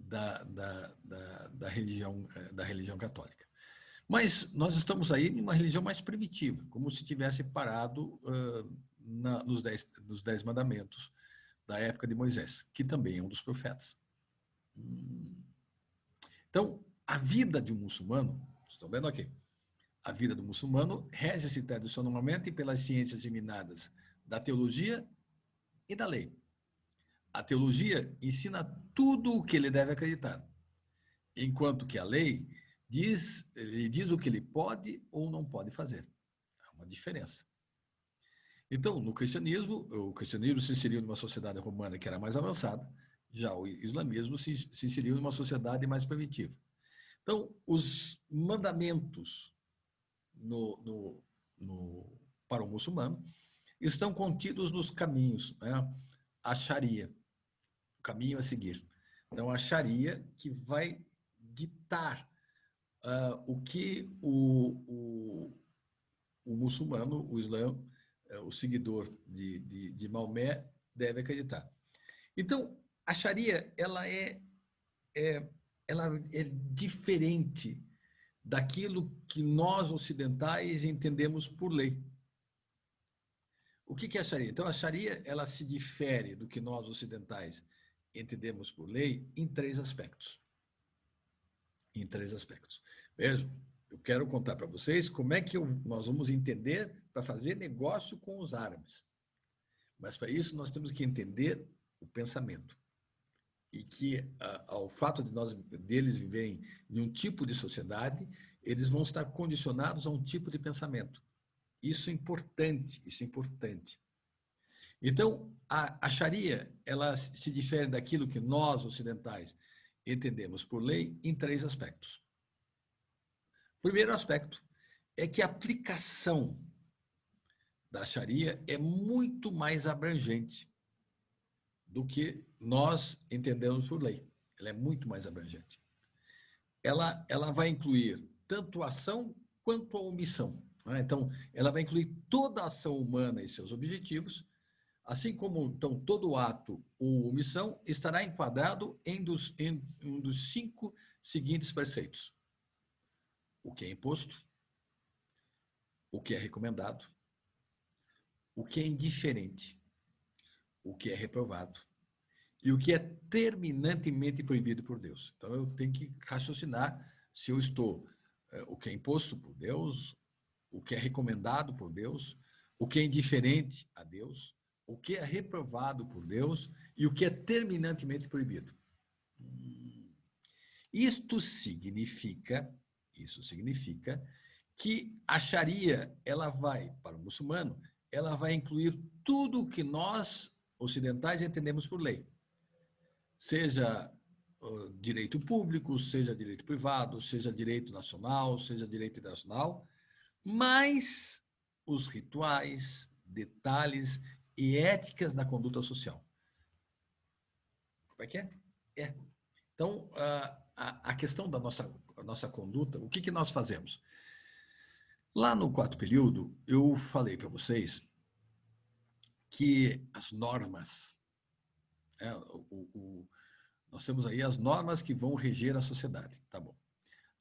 da religião católica. Mas nós estamos aí em uma religião mais primitiva, como se tivesse parado nos 10 mandamentos da época de Moisés, que também é um dos profetas. Então, a vida de um muçulmano, estão vendo aqui, a vida do muçulmano rege-se tradicionalmente pelas ciências geminadas da teologia e da lei. A teologia ensina tudo o que ele deve acreditar, enquanto que a lei diz o que ele pode ou não pode fazer. Há uma diferença. Então, no cristianismo, o cristianismo se inseriu numa sociedade romana que era mais avançada, já o islamismo se inseriu numa sociedade mais primitiva. Então, os mandamentos para o muçulmano estão contidos nos caminhos, né? A Sharia, o caminho a seguir. Então, a Sharia que vai ditar o que o muçulmano, o Islã, o seguidor de Maomé, deve acreditar. Então, a Sharia ela é diferente daquilo que nós ocidentais entendemos por lei. O que é a Sharia? Então, a Sharia ela se difere do que nós ocidentais entendemos por lei em 3 aspectos. Em 3 aspectos. Vejam, eu quero contar para vocês como é que nós vamos entender para fazer negócio com os árabes. Mas, para isso, nós temos que entender o pensamento. E que, ao fato deles viverem em um tipo de sociedade, eles vão estar condicionados a um tipo de pensamento. Isso é importante, isso é importante. Então, a Sharia, ela se difere daquilo que nós, ocidentais, entendemos por lei em 3 aspectos. O primeiro aspecto é que a aplicação da Sharia é muito mais abrangente do que nós entendemos por lei. ela é muito mais abrangente. Ela vai incluir tanto a ação quanto a omissão. Né? Então, ela vai incluir toda a ação humana e seus objetivos, assim como então, todo ato ou omissão estará enquadrado em um dos 5 seguintes preceitos: o que é imposto, o que é recomendado, o que é indiferente, o que é reprovado e o que é terminantemente proibido por Deus. Então, eu tenho que raciocinar se eu estou o que é imposto por Deus, o que é recomendado por Deus, o que é indiferente a Deus, o que é reprovado por Deus e o que é terminantemente proibido. Isso significa que a Sharia, ela vai, para o muçulmano, ela vai incluir tudo o que nós, ocidentais, entendemos por lei. Seja direito público, seja direito privado, seja direito nacional, seja direito internacional, mas os rituais, detalhes e éticas da conduta social. Como é que é? É. Então, a questão da nossa conduta, o que nós fazemos? Lá no quarto período, eu falei para vocês que as normas, nós temos aí as normas que vão reger a sociedade, tá bom?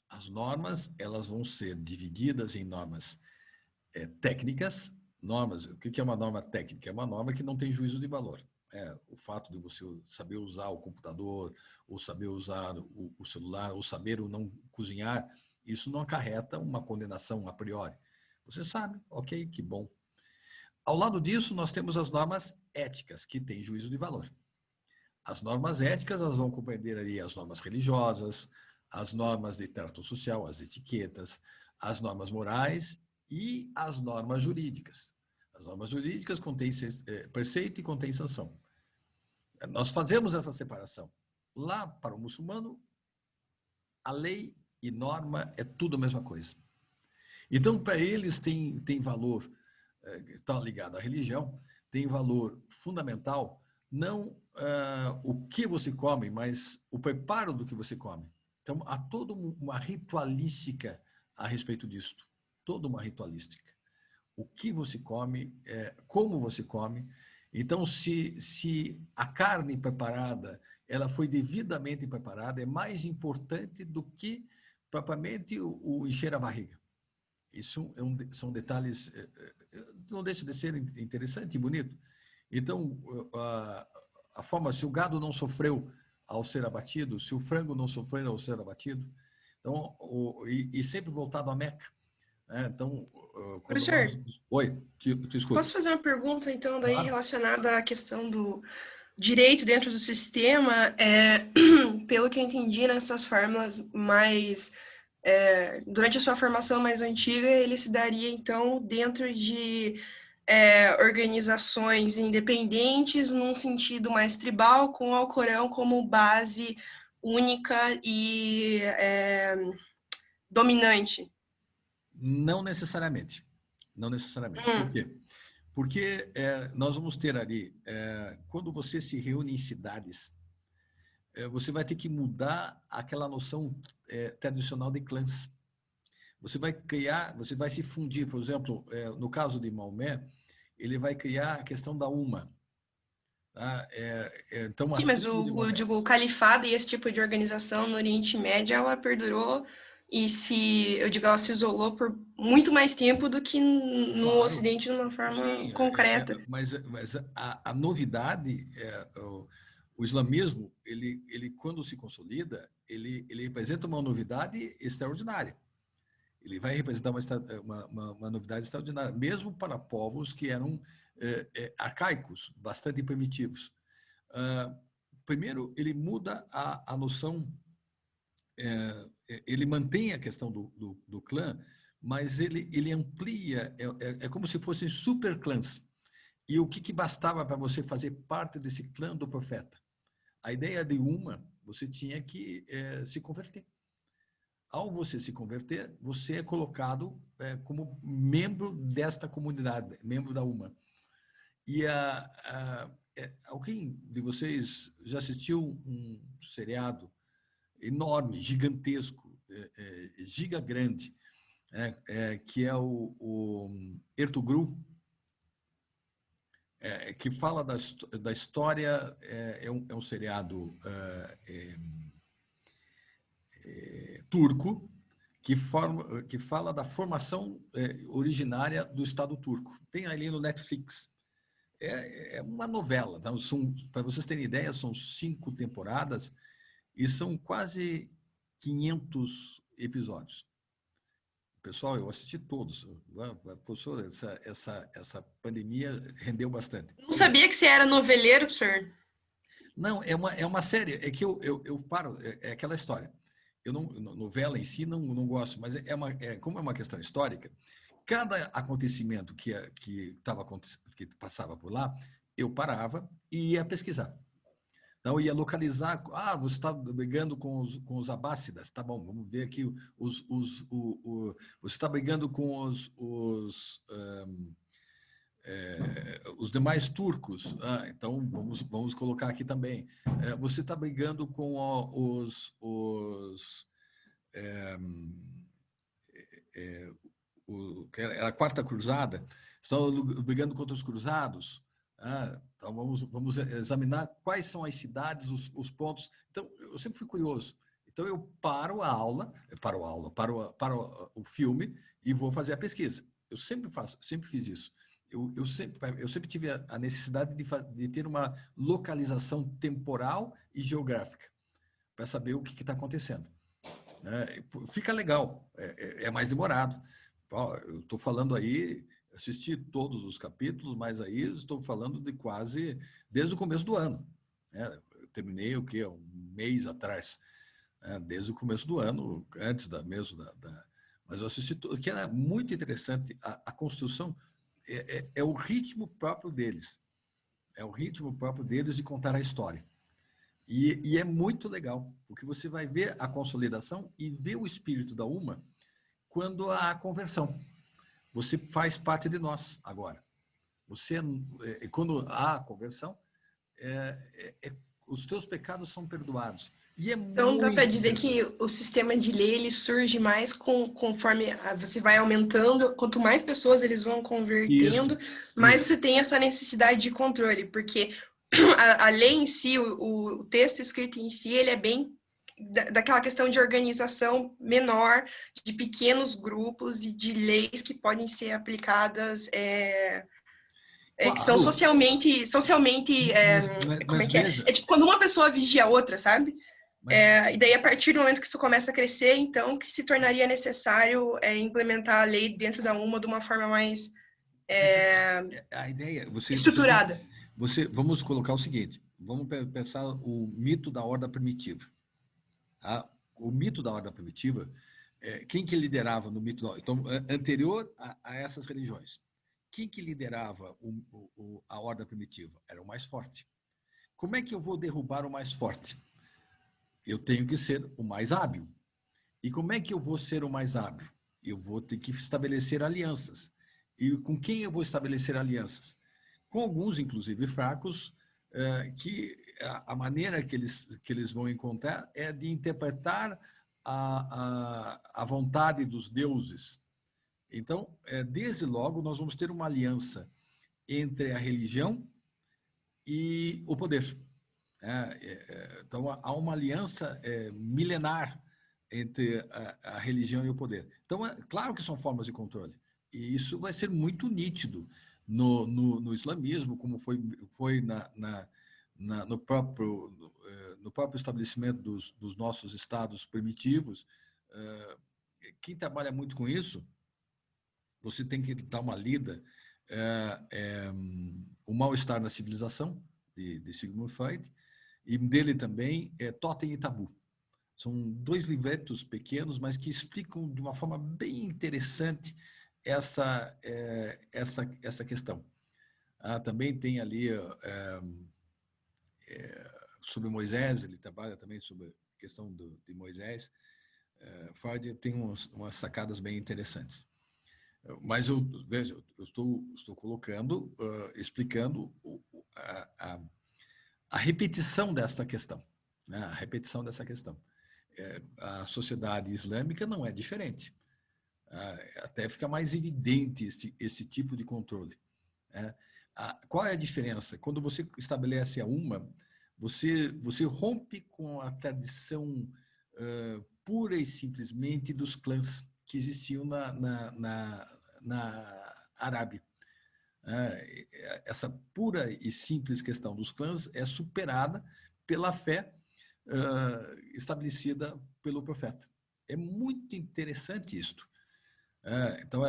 As normas, elas vão ser divididas em normas técnicas. Normas, o que é uma norma técnica? É uma norma que não tem juízo de valor. O fato de você saber usar o computador, ou saber usar o celular, ou saber ou não cozinhar, isso não acarreta uma condenação a priori. Você sabe, ok, que bom. Ao lado disso, nós temos as normas éticas, que têm juízo de valor. As normas éticas, elas vão compreender ali as normas religiosas, as normas de trato social, as etiquetas, as normas morais e as normas jurídicas. As normas jurídicas contêm preceito e contêm sanção. Nós fazemos essa separação. Lá, para o muçulmano, a lei e norma é tudo a mesma coisa. Então, para eles, tem valor, está ligado à religião, tem valor fundamental não o que você come, mas o preparo do que você come. Então, há toda uma ritualística a respeito disto. Toda uma ritualística. O que você come, como você come. Então, se a carne preparada ela foi devidamente preparada, é mais importante do que propriamente o encher a barriga. Isso são detalhes, não deixa de ser interessante e bonito. Então, a forma, se o gado não sofreu ao ser abatido, se o frango não sofreu ao ser abatido, então, e sempre voltado a Meca. Né? Então, quando Professor, nós... Oi, te escuto. posso fazer uma pergunta, então, daí Claro. relacionada à questão do direito dentro do sistema? Pelo que eu entendi, nessas formas mais... durante a sua formação mais antiga, ele se daria, então, dentro de organizações independentes, num sentido mais tribal, com o Alcorão como base única e dominante. Não necessariamente. Não necessariamente. Por quê? Porque nós vamos ter ali, quando você se reúne em cidades, você vai ter que mudar aquela noção tradicional de clãs. Você vai se fundir, por exemplo, no caso de Maomé, ele vai criar a questão da Uma. Tá? Então, a Sim, mas tribo de eu Maomé. digo, o califado e esse tipo de organização no Oriente Médio, ela perdurou e eu digo, ela se isolou por muito mais tempo do que no Claro, Ocidente de uma forma sim, concreta. mas a novidade, o islamismo, ele quando se consolida, ele representa uma novidade extraordinária. Ele vai representar uma novidade extraordinária, mesmo para povos que eram arcaicos, bastante primitivos. Primeiro, ele muda a noção, ele mantém a questão do clã, mas ele amplia, é como se fossem super clãs. E o que bastava para você fazer parte desse clã do profeta? A ideia de você tinha que se converter. Ao você se converter, você é colocado como membro desta comunidade, membro da UMA. E alguém de vocês já assistiu um seriado enorme, gigantesco, giga grande, que é o Ertugrul, que fala da história, é um seriado turco, que fala da formação originária do Estado turco. Tem ali no Netflix. É uma novela. Tá? Para vocês terem ideia, são 5 temporadas e são quase 500 episódios. Pessoal, eu assisti todos. Professor, essa pandemia rendeu bastante. Não sabia que você era noveleiro, professor. Não, é uma série. É que eu paro, é aquela história. Eu não, novela em si não gosto, mas como é uma questão histórica, cada acontecimento que passava por lá, eu parava e ia pesquisar. Então, ia localizar. Ah, você está brigando com os abássidas. Tá bom, vamos ver aqui. Você está brigando com os demais turcos. Ah, então, vamos colocar aqui também. Você está brigando com que era a Quarta Cruzada. Estão brigando contra os cruzados. Então, vamos examinar quais são as cidades, os pontos. Então, eu sempre fui curioso. Então, eu paro a aula, paro o filme e vou fazer a pesquisa. Eu sempre fiz isso. Eu sempre tive a necessidade de ter uma localização temporal e geográfica para saber o que está acontecendo. Fica legal, é mais demorado. Eu estou falando aí, assisti todos os capítulos, mas aí estou falando de quase desde o começo do ano. Eu terminei o quê? Um mês atrás, desde o começo do ano, antes mas eu assisti tudo, que era muito interessante. A construção é o ritmo próprio deles. É o ritmo próprio deles de contar a história. E é muito legal, porque você vai ver a consolidação e ver o espírito da UMA quando há a conversão. Você faz parte de nós agora. Quando há a conversão, os teus pecados são perdoados. E é Então, dá para muito dizer que o sistema de lei ele surge mais conforme você vai aumentando, quanto mais pessoas eles vão convertendo, mais você tem essa necessidade de controle, porque a lei em si, o texto escrito em si, ele é bem daquela questão de organização menor, de pequenos grupos e de leis que podem ser aplicadas, que são socialmente como é que é? É tipo quando uma pessoa vigia a outra, sabe? E daí, a partir do momento que isso começa a crescer, então, que se tornaria necessário implementar a lei dentro da UMA de uma forma mais a ideia, estruturada. Vamos colocar o seguinte, vamos pensar o mito da Horda Primitiva. O mito da Horda Primitiva, quem que liderava no mito? Então, anterior a essas religiões, quem que liderava a Horda Primitiva? Era o mais forte. Como é que eu vou derrubar o mais forte? Eu tenho que ser o mais hábil. E como é que eu vou ser o mais hábil? Eu vou ter que estabelecer alianças. E com quem eu vou estabelecer alianças? Com alguns, inclusive fracos, que a maneira que eles vão encontrar é de interpretar a vontade dos deuses. Então, desde logo, nós vamos ter uma aliança entre a religião e o poder. Então, há uma aliança milenar entre a religião e o poder. Então, claro que são formas de controle. E isso vai ser muito nítido no islamismo, como foi no próprio estabelecimento dos nossos estados primitivos. Quem trabalha muito com isso, você tem que dar uma lida. O Mal-Estar na Civilização, de Sigmund Freud, e dele também Totem e Tabu. São 2 livretos pequenos, mas que explicam de uma forma bem interessante essa questão. Também tem ali sobre Moisés, ele trabalha também sobre a questão de Moisés. Freud tem umas sacadas bem interessantes. Mas veja, eu estou colocando, explicando a repetição desta questão, né? A repetição dessa questão. A sociedade islâmica não é diferente. Até fica mais evidente esse tipo de controle, né? Qual é a diferença? Quando você estabelece a uma, você rompe com a tradição pura e simplesmente dos clãs que existiam na Arábia. Essa pura e simples questão dos clãs é superada pela fé estabelecida pelo profeta. É muito interessante isto. Então,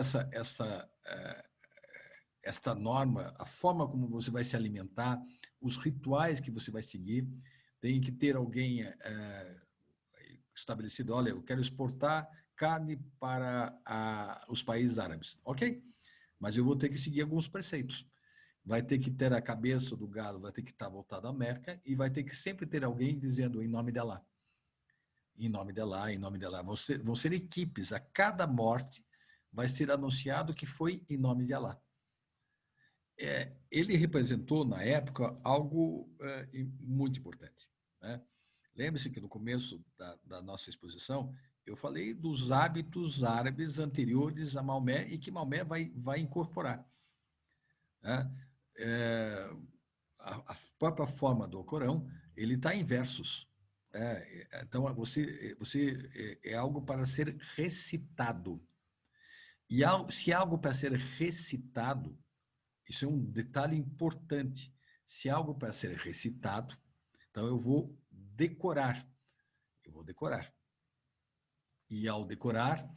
esta norma, a forma como você vai se alimentar, os rituais que você vai seguir, tem que ter alguém estabelecido, olha, eu quero exportar carne para os países árabes. Ok, mas eu vou ter que seguir alguns preceitos. Vai ter que ter a cabeça do gado, vai ter que estar voltado à Meca e vai ter que sempre ter alguém dizendo em nome de Allah. Em nome de Allah, em nome de Allah. Vão ser equipes, a cada morte vai ser anunciado que foi em nome de Allah. Ele representou, na época, algo muito importante, né? Lembre-se que no começo da nossa exposição, eu falei dos hábitos árabes anteriores a Maomé e que Maomé vai incorporar, né? A própria forma do Corão, ele está em versos. Então, você é algo para ser recitado. E se é algo para ser recitado, isso é um detalhe importante. Se é algo para ser recitado, então eu vou decorar. Eu vou decorar. E ao decorar,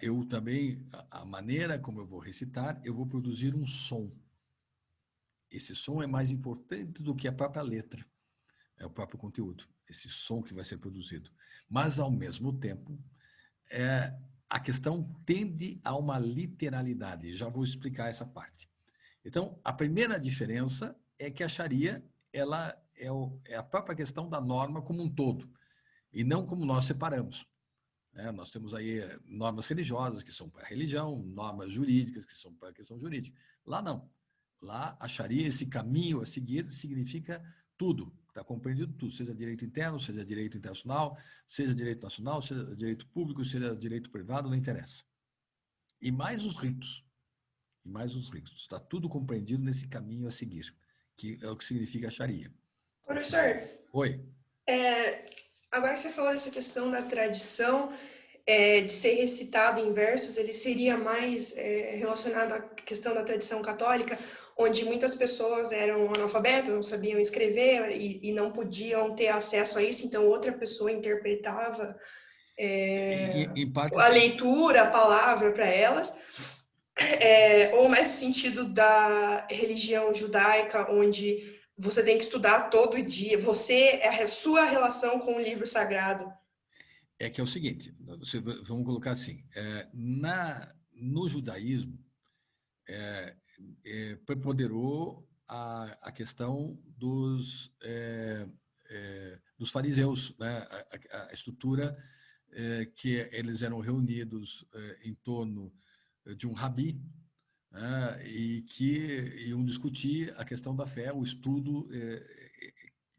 eu também, a maneira como eu vou recitar, eu vou produzir um som. Esse som é mais importante do que a própria letra, é o próprio conteúdo, esse som que vai ser produzido. Mas, ao mesmo tempo, a questão tende a uma literalidade. Já vou explicar essa parte. Então, a primeira diferença é que a Sharia ela é a própria questão da norma como um todo, e não como nós separamos. Nós temos aí normas religiosas, que são para a religião, normas jurídicas, que são para a questão jurídica. Lá não. Lá, a Sharia, esse caminho a seguir, significa tudo, está compreendido tudo, seja direito interno, seja direito internacional, seja direito nacional, seja direito público, seja direito privado, não interessa. E mais os ritos. E mais os ritos. Está tudo compreendido nesse caminho a seguir, que é o que significa a Sharia. Professor, Oi. Agora que você falou dessa questão da tradição, de ser recitado em versos, ele seria mais relacionado à questão da tradição católica, onde muitas pessoas eram analfabetas, não sabiam escrever e não podiam ter acesso a isso, então outra pessoa interpretava Em parte, a sim. leitura, a palavra para elas, ou mais no sentido da religião judaica, onde você tem que estudar todo dia, a sua relação com o livro sagrado. É que é o seguinte, vamos colocar assim, no judaísmo, preponderou a questão dos fariseus, né? A estrutura que eles eram reunidos em torno de um rabi, né? E que iam discutir a questão da fé, o estudo,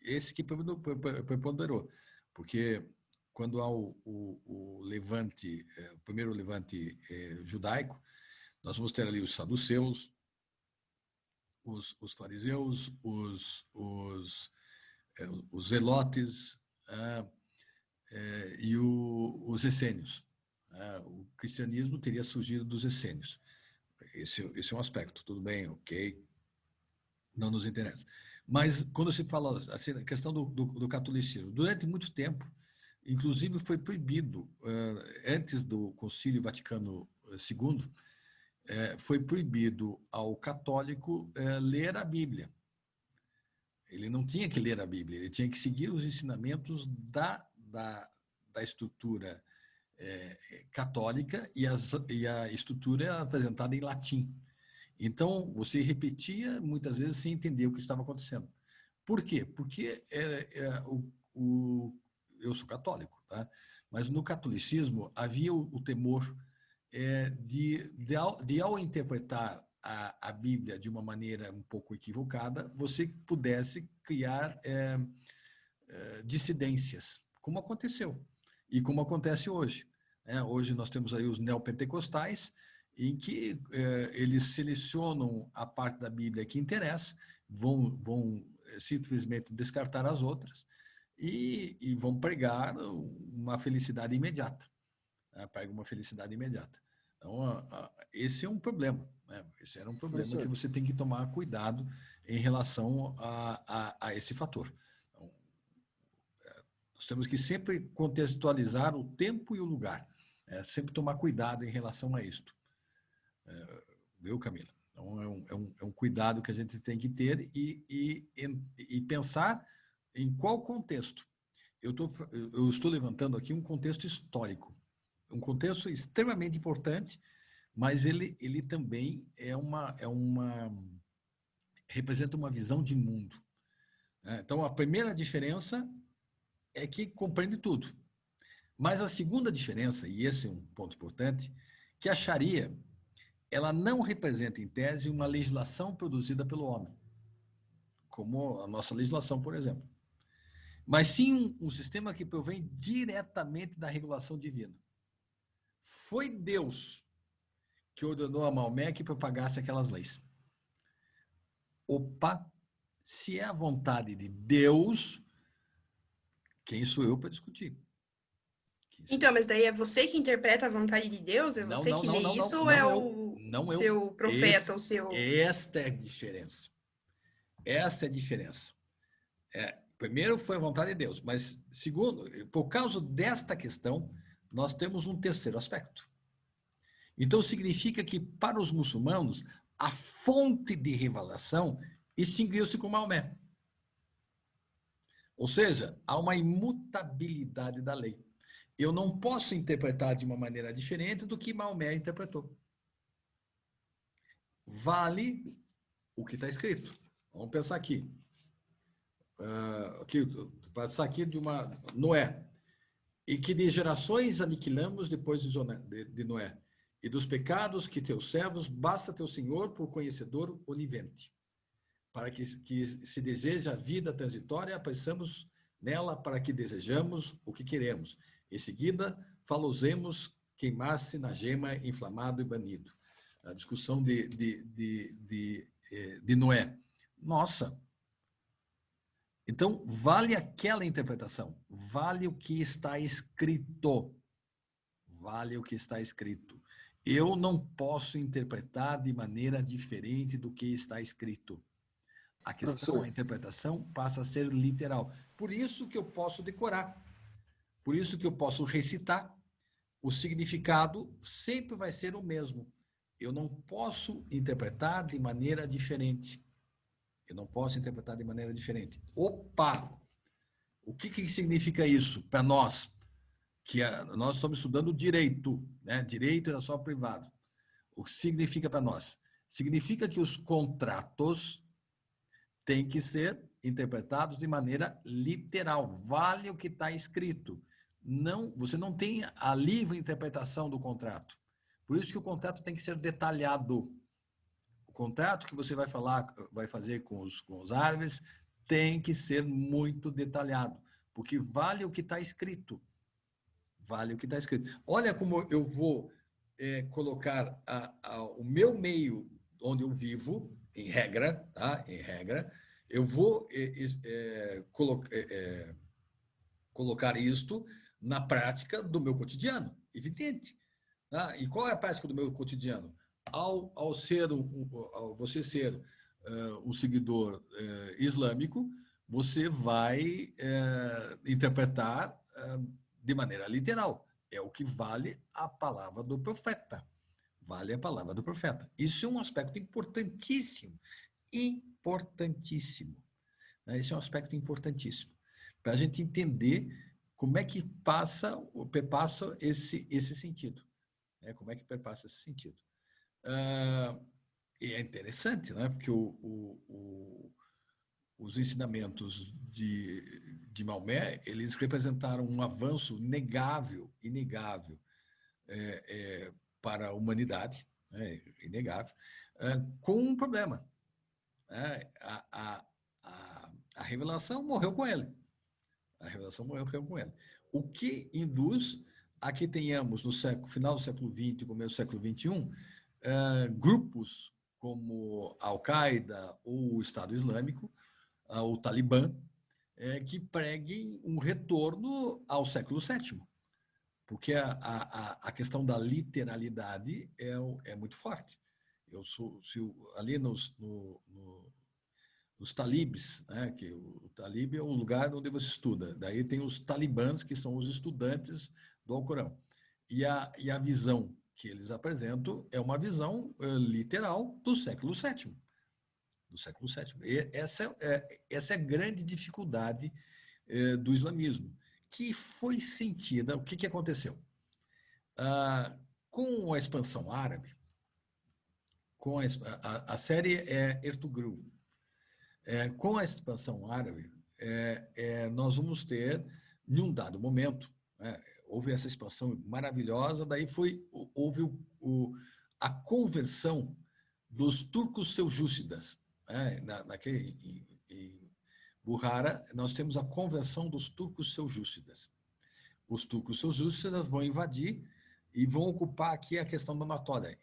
esse que preponderou, porque quando há o levante, o primeiro levante judaico, nós vamos ter ali os saduceus, os fariseus, os zelotes e os essênios. O cristianismo teria surgido dos essênios. Esse é um aspecto, tudo bem, ok, não nos interessa. Mas quando se fala assim, a questão do catolicismo, durante muito tempo, inclusive foi proibido, antes do Concílio Vaticano II, foi proibido ao católico ler a Bíblia. Ele não tinha que ler a Bíblia, ele tinha que seguir os ensinamentos da estrutura católica e a estrutura era apresentada em latim. Então, você repetia muitas vezes sem entender o que estava acontecendo. Por quê? Porque eu sou católico, tá? Mas no catolicismo havia o temor ao interpretar a Bíblia de uma maneira um pouco equivocada, você pudesse criar dissidências, como aconteceu e como acontece hoje. Hoje nós temos aí os neopentecostais, em que eles selecionam a parte da Bíblia que interessa, vão simplesmente descartar as outras e vão pregar uma felicidade imediata. Pregam uma felicidade imediata. Então, esse é um problema. Esse era um problema que você tem que tomar cuidado em relação a esse fator. Então, nós temos que sempre contextualizar o tempo e o lugar. Sempre tomar cuidado em relação a isto. Viu, Camila? Então, é um cuidado que a gente tem que ter e pensar em qual contexto. Eu estou levantando aqui um contexto histórico, um contexto extremamente importante, mas ele também representa uma visão de mundo. Então, a primeira diferença é que compreende tudo. Mas a segunda diferença, e esse é um ponto importante, que a Sharia, ela não representa, em tese, uma legislação produzida pelo homem, como a nossa legislação, por exemplo, mas sim um sistema que provém diretamente da regulação divina. Foi Deus que ordenou a Maomé que propagasse aquelas leis. Opa, se é a vontade de Deus, quem sou eu para discutir? Então, mas daí é você que interpreta a vontade de Deus? É você que lê isso ou é o seu profeta, o seu... Esta é a diferença. Esta é a diferença. Primeiro foi a vontade de Deus, mas segundo, por causa desta questão, nós temos um terceiro aspecto. Então, significa que, para os muçulmanos, a fonte de revelação extinguiu-se com Maomé. Ou seja, há uma imutabilidade da lei. Eu não posso interpretar de uma maneira diferente do que Maomé interpretou. Vale o que está escrito. Vamos pensar aqui. Passar aqui de uma Noé. E que de gerações aniquilamos depois de Noé. E dos pecados que teus servos, basta teu Senhor por conhecedor onivente. Para que se deseja a vida transitória, apressamos nela para que desejamos o que queremos. Em seguida, falosemos queimar-se na gema, inflamado e banido. A discussão de Noé. Nossa! Então, vale aquela interpretação. Vale o que está escrito. Vale o que está escrito. Eu não posso interpretar de maneira diferente do que está escrito. A questão, a interpretação passa a ser literal. Por isso que eu posso decorar. Por isso que eu posso recitar. O significado sempre vai ser o mesmo. Eu não posso interpretar de maneira diferente. Eu não posso interpretar de maneira diferente. Opa! O que significa isso para nós? Que nós estamos estudando direito, né? Direito era só privado. O que significa para nós? Significa que os contratos têm que ser interpretados de maneira literal. Vale o que está escrito. Não, você não tem a livre interpretação do contrato. Por isso que o contrato tem que ser detalhado. O contrato que você vai fazer com os árabes tem que ser muito detalhado, porque vale o que está escrito. Vale o que está escrito. Olha como eu vou colocar o meu meio onde eu vivo, em regra, tá? Em regra, eu vou colocar isto na prática do meu cotidiano, evidente. Tá? E qual é a prática do meu cotidiano? Ao você ser um seguidor islâmico, você vai interpretar de maneira literal. É o que vale a palavra do profeta. Vale a palavra do profeta. Isso é um aspecto importantíssimo. Importantíssimo. Esse é um aspecto importantíssimo. Para a gente entender como é que perpassa esse sentido. Como é que perpassa esse sentido. E é interessante, né? Porque os ensinamentos de Maomé, eles representaram um avanço inegável, para a humanidade, né, inegável, com um problema. A revelação morreu com ele. A revelação morreu com ele. O que induz a que tenhamos, no final do século XX e começo do século XXI, grupos como a Al-Qaeda ou o Estado Islâmico, o Talibã, que preguem um retorno ao século VII. Porque a questão da literalidade é muito forte. Ali nos talibes, né, que o talib é o lugar onde você estuda. Daí tem os talibãs, que são os estudantes do Alcorão. E a visão que eles apresentam é uma visão literal do século VII. Do século VII. E essa é a grande dificuldade do islamismo, que foi sentida. O que aconteceu? Com a expansão árabe, com a série é Ertugrul. Com a expansão árabe, nós vamos ter, em um dado momento, houve essa expansão maravilhosa, daí houve a conversão dos turcos seljúcidas. Em Buhara, nós temos a conversão dos turcos seljúcidas. Os turcos seljúcidas vão invadir e vão ocupar aqui a questão da Anatólia,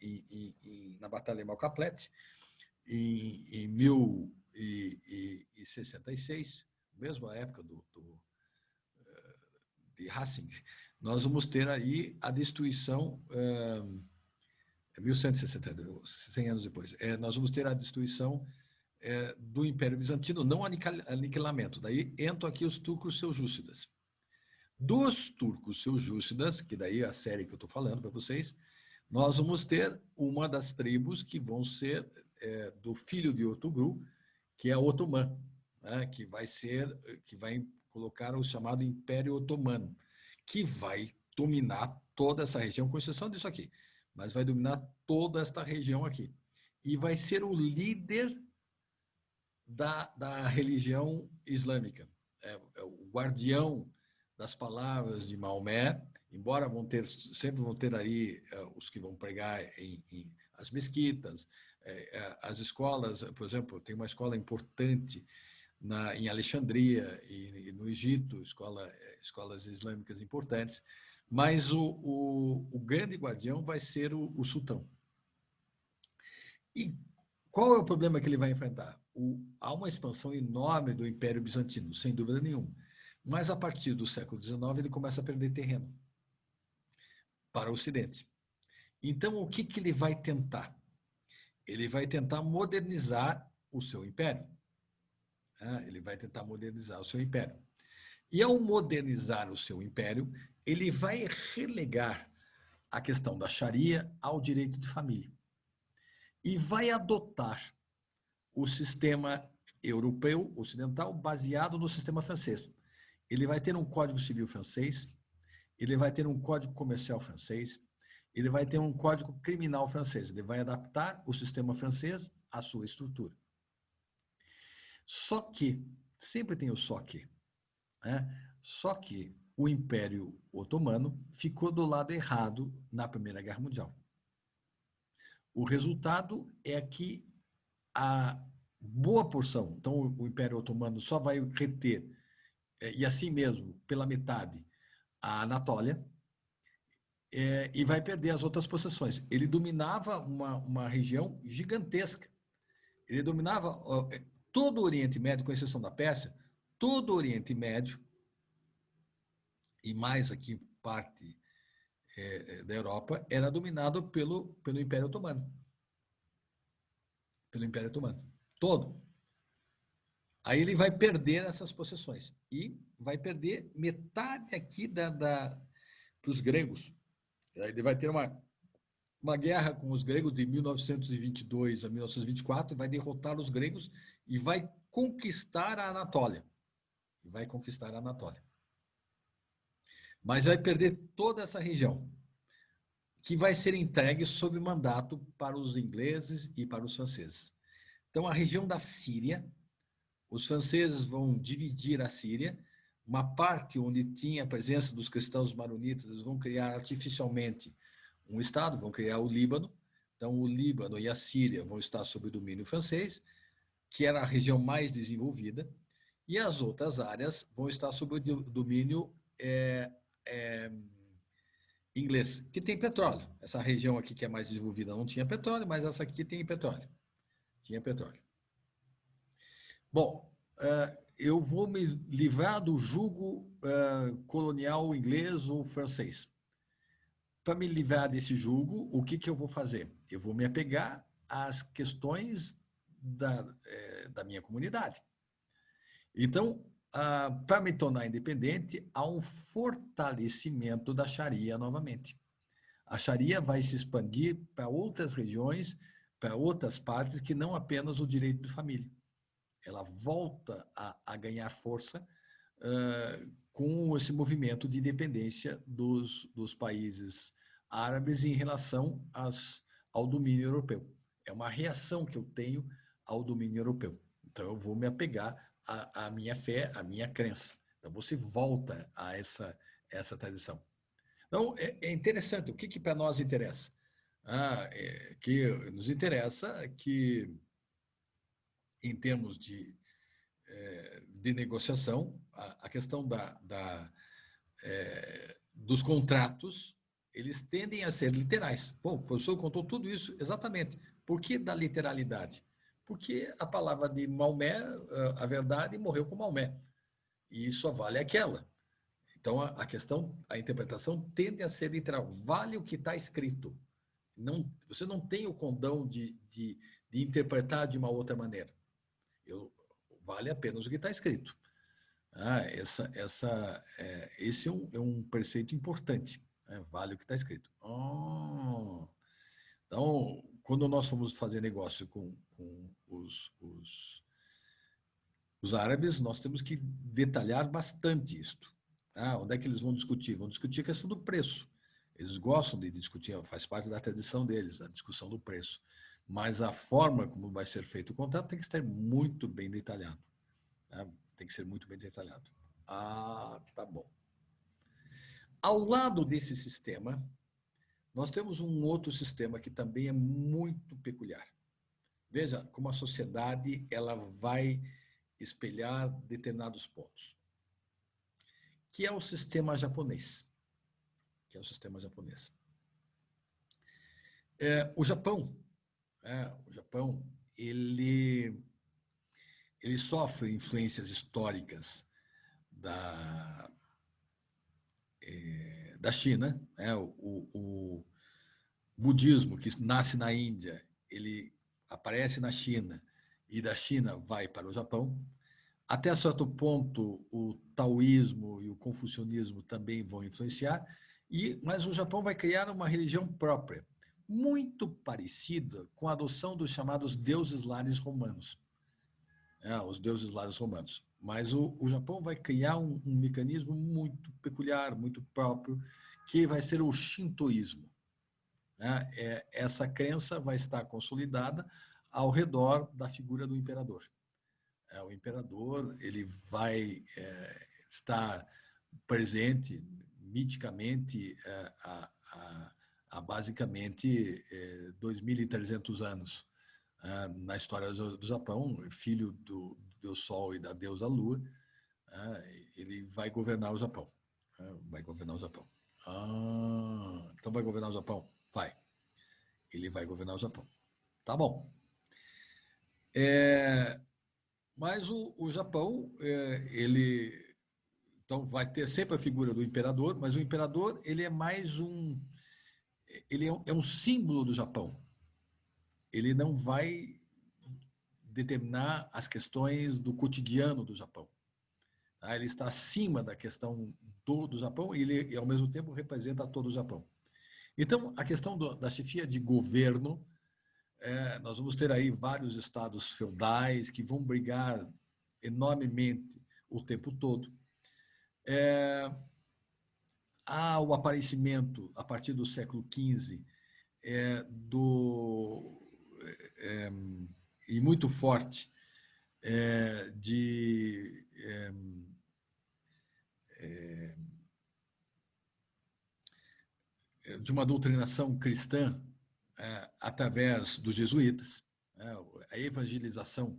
na Batalha de Malcaplet, em 1066, mesma época de Racing, nós vamos ter aí a destruição, 1160, 100 anos depois, nós vamos ter a destruição do Império Bizantino, não aniquilamento. Daí entram aqui os turcos seljúcidas. Dos turcos seljúcidas, que daí é a série que eu estou falando para vocês, nós vamos ter uma das tribos que vão ser do filho de Ertugrul, que é otomã, né, que vai colocar o chamado Império Otomano, que vai dominar toda essa região, com exceção disso aqui, mas vai dominar toda esta região aqui. E vai ser o líder da religião islâmica, o guardião das palavras de Maomé, embora sempre vão ter aí os que vão pregar em as mesquitas, as escolas. Por exemplo, tem uma escola importante em Alexandria e no Egito, escolas islâmicas importantes, mas o grande guardião vai ser o sultão. E qual é o problema que ele vai enfrentar? Há uma expansão enorme do Império Bizantino, sem dúvida nenhuma. Mas, a partir do século XIX, ele começa a perder terreno para o Ocidente. Então, o que ele vai tentar? Ele vai tentar modernizar o seu império. Ele vai tentar modernizar o seu império. E, ao modernizar o seu império, ele vai relegar a questão da Sharia ao direito de família. E vai adotar o sistema europeu ocidental baseado no sistema francês. Ele vai ter um Código Civil francês, ele vai ter um Código Comercial francês, ele vai ter um Código Criminal francês. Ele vai adaptar o sistema francês à sua estrutura. Só que, sempre tem o só que, né? Só que o Império Otomano ficou do lado errado na Primeira Guerra Mundial. O resultado é que a boa porção, então o Império Otomano só vai reter, e assim mesmo, pela metade, a Anatólia, e vai perder as outras possessões. Ele dominava uma região gigantesca. Ele dominava todo o Oriente Médio, com exceção da Pérsia, todo o Oriente Médio, e mais aqui parte da Europa, era dominado pelo Império Otomano. Pelo Império Otomano. Todo. Aí ele vai perder essas possessões. E vai perder metade aqui para os gregos. Ele vai ter uma guerra com os gregos de 1922 a 1924, vai derrotar os gregos e vai conquistar a Anatólia. Mas vai perder toda essa região, que vai ser entregue sob mandato para os ingleses e para os franceses. Então, a região da Síria, os franceses vão dividir a Síria, uma parte onde tinha a presença dos cristãos maronitas, eles vão criar artificialmente um estado, vão criar o Líbano. Então, o Líbano e a Síria vão estar sob o domínio francês, que era a região mais desenvolvida, e as outras áreas vão estar sob o domínio inglês, que tem petróleo. Essa região aqui que é mais desenvolvida não tinha petróleo, mas essa aqui tem petróleo. Tinha petróleo. Bom, eu vou me livrar do jugo colonial inglês ou francês. Para me livrar desse jugo, o que eu vou fazer? Eu vou me apegar às questões da minha comunidade. Então, para me tornar independente, há um fortalecimento da Sharia novamente. A Sharia vai se expandir para outras regiões, para outras partes, que não apenas o direito de família. Ela volta a ganhar força com esse movimento de independência dos países árabes em relação ao domínio europeu. É uma reação que eu tenho ao domínio europeu. Então, eu vou me apegar à minha fé, à minha crença. Então, você volta a essa tradição. Então, é interessante. O que para nós interessa? Que nos interessa que, em termos de negociação, a questão dos contratos, eles tendem a ser literais. Bom, o professor contou tudo isso exatamente. Por que da literalidade? Porque a palavra de Maomé, a verdade, morreu com Maomé. E só vale aquela. Então, a questão, a interpretação tende a ser literal. Vale o que está escrito. Não, você não tem o condão de interpretar de uma outra maneira. Vale apenas o que está escrito. Esse é um preceito importante. Vale o que está escrito. Então, quando nós fomos fazer negócio com os árabes, nós temos que detalhar bastante isto. Onde é que eles vão discutir? Vão discutir a questão do preço. Eles gostam de discutir, faz parte da tradição deles, a discussão do preço. Mas a forma como vai ser feito o contrato tem que estar muito bem detalhado. Tem que ser muito bem detalhado. Tá bom. Ao lado desse sistema, nós temos um outro sistema que também é muito peculiar. Veja como a sociedade ela vai espelhar determinados pontos, que é o sistema japonês. O Japão, ele sofre influências históricas da China. O budismo, que nasce na Índia, ele aparece na China e da China vai para o Japão. Até certo ponto, o taoísmo e o confucionismo também vão influenciar, mas o Japão vai criar uma religião própria, muito parecida com a adoção dos chamados deuses lares romanos. Os deuses lares romanos. Mas o Japão vai criar um mecanismo muito peculiar, muito próprio, que vai ser o shintoísmo. Essa crença vai estar consolidada ao redor da figura do imperador. O imperador ele vai estar presente miticamente há basicamente 2.300 anos na história do Japão, filho do Deus Sol e da deusa Lua. Ele vai governar o Japão. Então vai governar o Japão? Vai. Ele vai governar o Japão. Tá bom. Mas o Japão, ele então vai ter sempre a figura do imperador, mas o imperador ele é mais ele é um símbolo do Japão. Ele não vai determinar as questões do cotidiano do Japão. Ele está acima da questão do Japão e ele, ao mesmo tempo, representa todo o Japão. Então, a questão da chefia de governo, nós vamos ter aí vários estados feudais que vão brigar enormemente o tempo todo. Há o aparecimento, a partir do século XV, e muito forte, de uma doutrinação cristã através dos jesuítas, a evangelização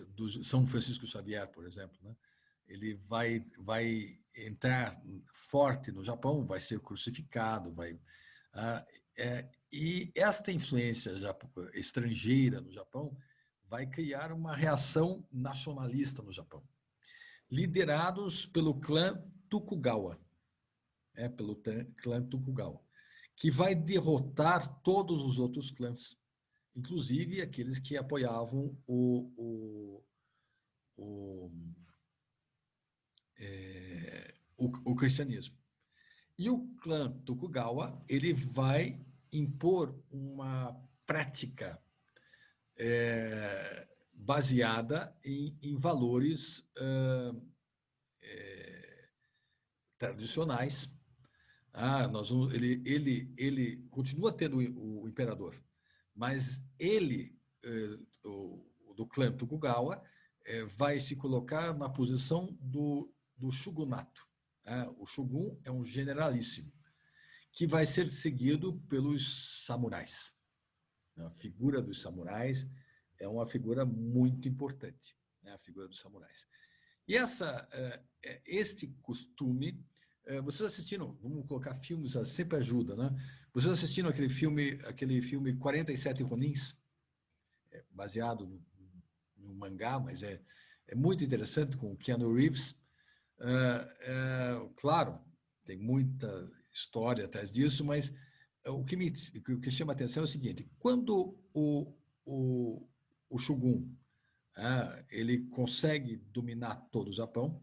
do São Francisco Xavier, por exemplo, né? Ele vai entrar forte no Japão, vai ser crucificado, e esta influência estrangeira no Japão vai criar uma reação nacionalista no Japão, liderados pelo clã Tokugawa, pelo clã Tokugawa, que vai derrotar todos os outros clãs, inclusive aqueles que apoiavam o cristianismo. E o clã Tokugawa ele vai impor uma prática baseada em valores tradicionais. Ele continua tendo o imperador, mas ele, do clã Tokugawa, vai se colocar na posição do shogunato. O shogun é um generalíssimo, que vai ser seguido pelos samurais. A figura dos samurais é uma figura muito importante, a figura dos samurais. E este costume, vocês assistiram, vamos colocar filmes, sempre ajuda, né? Vocês assistiram aquele filme 47 Ronins, baseado no mangá, mas é muito interessante, com Keanu Reeves. Claro, tem muita história atrás disso, mas o que chama a atenção é o seguinte: quando o Shogun ele consegue dominar todo o Japão,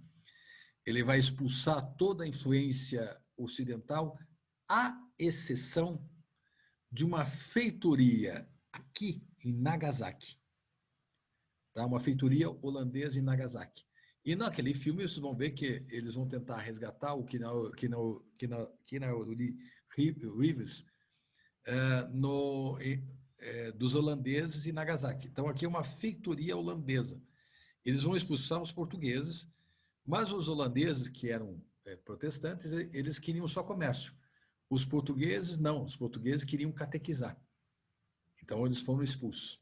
ele vai expulsar toda a influência ocidental, à exceção de uma feitoria aqui em Nagasaki, tá? Uma feitoria holandesa em Nagasaki. E naquele filme vocês vão ver que eles vão tentar resgatar o Keanu Reeves dos holandeses em Nagasaki. Então aqui é uma feitoria holandesa. Eles vão expulsar os portugueses, mas os holandeses, que eram protestantes, eles queriam só comércio. Os portugueses não, os portugueses queriam catequizar. Então eles foram expulsos.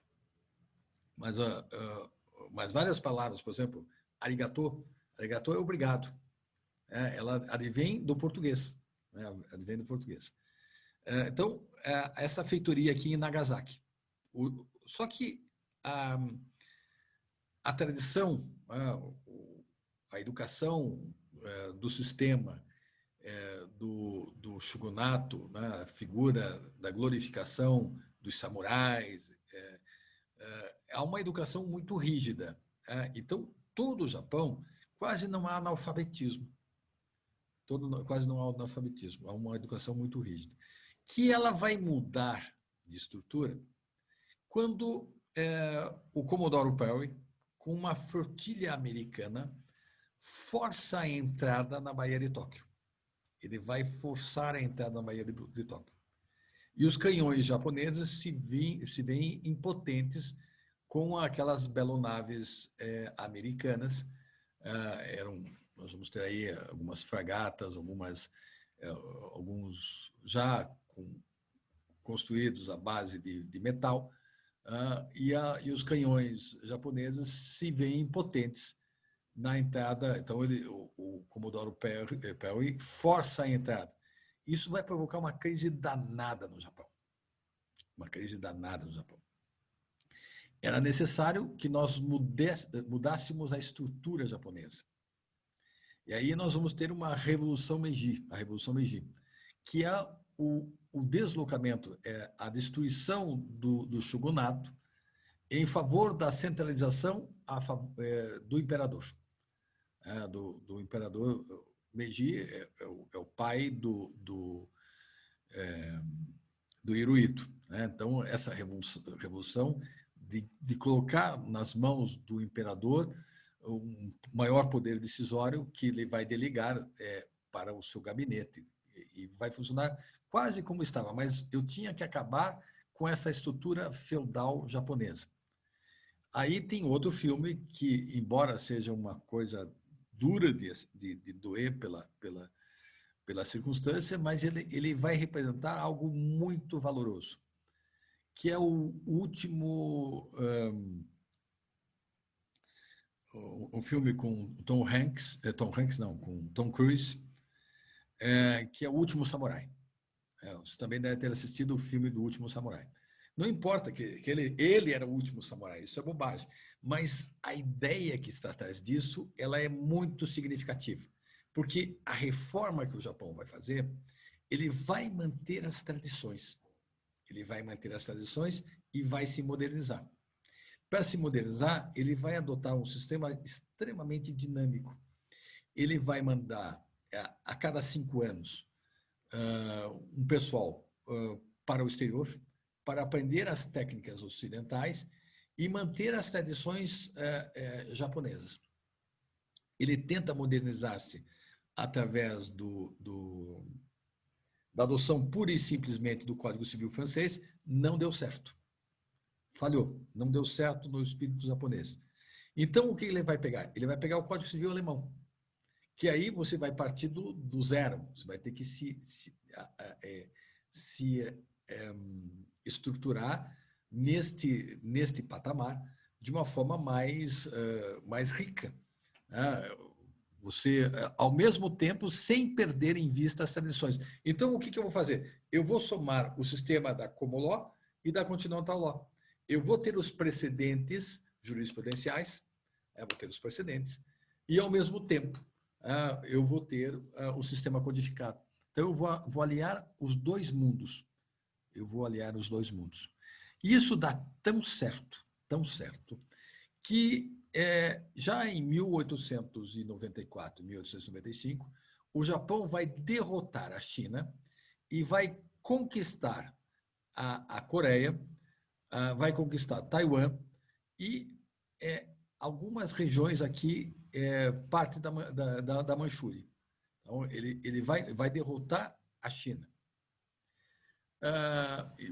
Mas várias palavras, por exemplo, arigatô é obrigado. Ela advém do português. Advém do português. Então, essa feitoria aqui em Nagasaki. Só que a tradição, a educação do sistema do shogunato, né, a figura da glorificação dos samurais, há uma educação muito rígida. Então, todo o Japão quase não há analfabetismo. Quase não há analfabetismo. Há uma educação muito rígida. Que ela vai mudar de estrutura quando o Comodoro Perry, com uma flotilha americana, força a entrada na Baía de Tóquio. Ele vai forçar a entrada na Baía de Tóquio. E os canhões japoneses se veem impotentes com aquelas belonaves americanas. Nós vamos ter aí algumas fragatas, alguns já construídos à base de metal, e os canhões japoneses se veem impotentes na entrada. Então, o Comodoro Perry força a entrada. Isso vai provocar uma crise danada no Japão. Uma crise danada no Japão. Era necessário que nós mudássemos a estrutura japonesa. E aí nós vamos ter uma Revolução Meiji, a Revolução Meiji, que é o deslocamento, a destruição do shogunato em favor da centralização do imperador. Do imperador Meiji é o pai do Hirohito. Né? Então, essa revolução de colocar nas mãos do imperador um maior poder decisório que ele vai delegar para o seu gabinete. E vai funcionar quase como estava, mas eu tinha que acabar com essa estrutura feudal japonesa. Aí tem outro filme que, embora seja uma coisa dura de doer pela pela circunstância, mas ele vai representar algo muito valoroso, que é o último um filme com Tom Hanks, com Tom Cruise, que é O Último Samurai. Você também deve ter assistido o filme do Último Samurai. Não importa que ele era o último samurai, isso é bobagem. Mas a ideia que está atrás disso, ela é muito significativa. Porque a reforma que o Japão vai fazer, ele vai manter as tradições. Ele vai manter as tradições e vai se modernizar. Para se modernizar, ele vai adotar um sistema extremamente dinâmico. Ele vai mandar, a cada 5 anos, um pessoal para o exterior, para aprender as técnicas ocidentais e manter as tradições japonesas. Ele tenta modernizar-se através da adoção pura e simplesmente do Código Civil francês, não deu certo. Falhou, não deu certo no espírito japonês. Então, o que ele vai pegar? Ele vai pegar o Código Civil alemão, que aí você vai partir do zero, você vai ter que se estruturar neste patamar de uma forma mais rica. Você, ao mesmo tempo, sem perder em vista as tradições. Então, o que eu vou fazer? Eu vou somar o sistema da Common Law e da Continental Law. Eu vou ter os precedentes jurisprudenciais, vou ter os precedentes, e, ao mesmo tempo, eu vou ter o sistema codificado. Então, eu vou aliar os dois mundos. E isso dá tão certo, que já em 1894, 1895, o Japão vai derrotar a China e vai conquistar a Coreia, vai conquistar Taiwan e algumas regiões aqui, parte da Manchúria. Então, ele vai derrotar a China.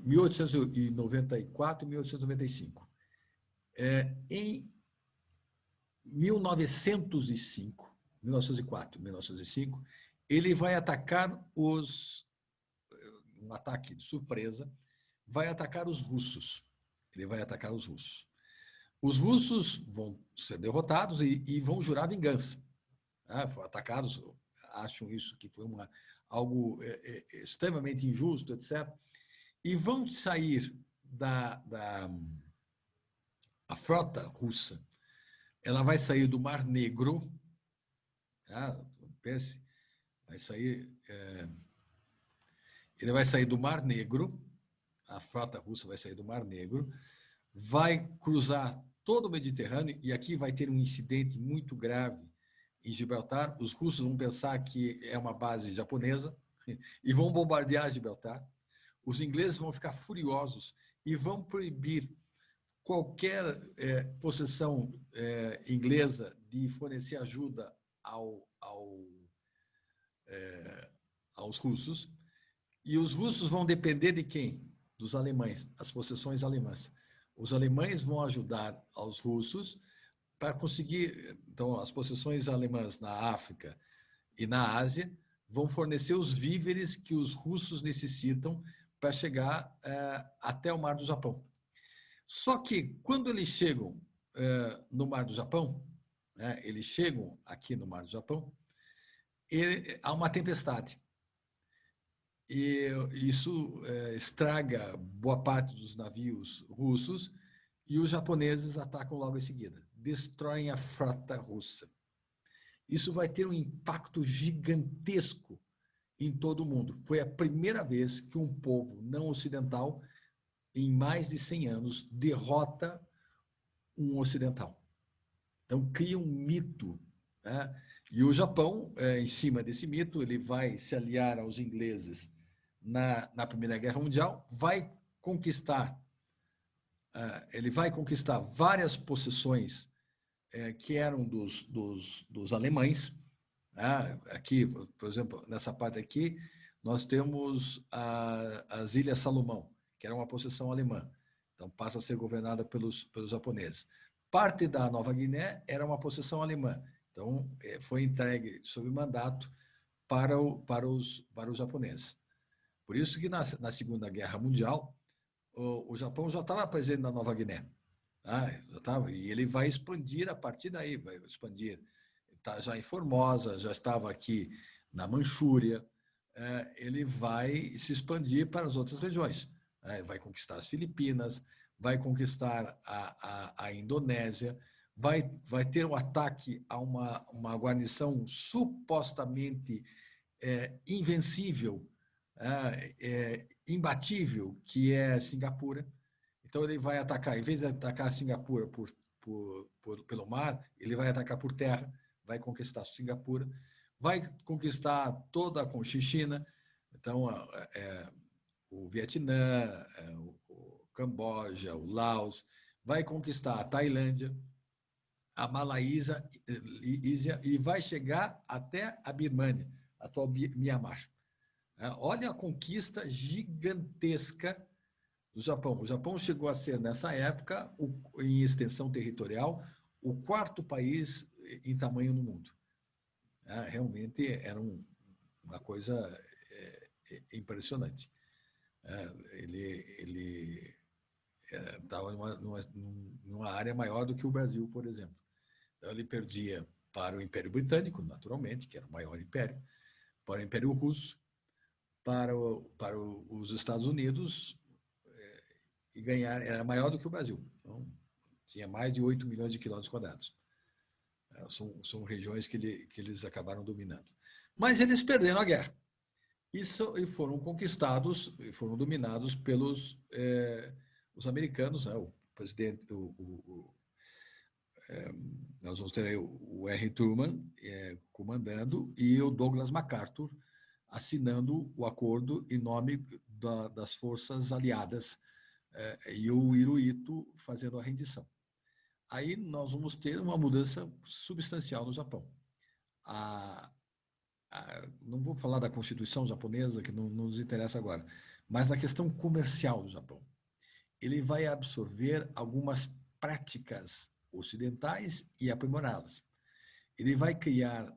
1894 e 1895. Em 1905, ele vai atacar um ataque de surpresa, vai atacar os russos. Os russos vão ser derrotados e vão jurar vingança. Foram atacados, acham isso que foi algo extremamente injusto, etc. E vão sair a frota russa. Ela vai sair do Mar Negro, pense, ele vai sair do Mar Negro, a frota russa vai sair do Mar Negro, vai cruzar todo o Mediterrâneo, e aqui vai ter um incidente muito grave em Gibraltar. Os russos vão pensar que é uma base japonesa e vão bombardear Gibraltar. Os ingleses vão ficar furiosos e vão proibir qualquer possessão inglesa de fornecer ajuda aos russos. E os russos vão depender de quem? Dos alemães, as possessões alemãs. Os alemães vão ajudar aos russos para conseguir. Então, as possessões alemãs na África e na Ásia vão fornecer os víveres que os russos necessitam para chegar até o Mar do Japão. Só que, quando eles chegam no Mar do Japão, eles chegam aqui no Mar do Japão, há uma tempestade. E isso estraga boa parte dos navios russos e os japoneses atacam logo em seguida. Destroem a frota russa. Isso vai ter um impacto gigantesco em todo o mundo. Foi a primeira vez que um povo não ocidental, em mais de 100 anos, derrota um ocidental. Então, cria um mito. E o Japão, em cima desse mito, ele vai se aliar aos ingleses na Primeira Guerra Mundial, ele vai conquistar várias possessões que eram dos alemães. Aqui, por exemplo, nessa parte aqui, nós temos as Ilhas Salomão, que era uma possessão alemã. Então, passa a ser governada pelos japoneses. Parte da Nova Guiné era uma possessão alemã. Então, foi entregue sob mandato para os japoneses. Por isso que na Segunda Guerra Mundial, o Japão já estava presente na Nova Guiné. Já estava, e ele vai expandir a partir daí, vai expandir. Está já em Formosa, já estava aqui na Manchúria, ele vai se expandir para as outras regiões. Vai conquistar as Filipinas, vai conquistar a Indonésia, vai ter um ataque a uma guarnição supostamente invencível, imbatível, que é Singapura. Então ele vai atacar, em vez de atacar Singapura pelo mar, ele vai atacar por terra, vai conquistar Singapura, vai conquistar toda a Conchichina, então o Vietnã, o Camboja, o Laos, vai conquistar a Tailândia, a Malaísia e vai chegar até a Birmânia, a atual Mianmar. Olha a conquista gigantesca do Japão. O Japão chegou a ser, nessa época, em extensão territorial, o quarto país em tamanho no mundo. Realmente era uma coisa impressionante. Ele estava numa área maior do que o Brasil, por exemplo. Então, ele perdia para o Império Britânico, naturalmente, que era o maior império, para o Império Russo, para os Estados Unidos, e ganhar era maior do que o Brasil. Então, tinha mais de 8 milhões de quilômetros quadrados. São regiões que eles acabaram dominando. Mas eles perderam a guerra. E foram conquistados, e foram dominados pelos os americanos, o presidente, nós vamos ter aí o R. Truman comandando e o Douglas MacArthur assinando o acordo em nome das forças aliadas e o Hirohito fazendo a rendição. Aí nós vamos ter uma mudança substancial no Japão. Não vou falar da Constituição japonesa, que não nos interessa agora, mas na questão comercial do Japão. Ele vai absorver algumas práticas ocidentais e aprimorá-las. Ele vai criar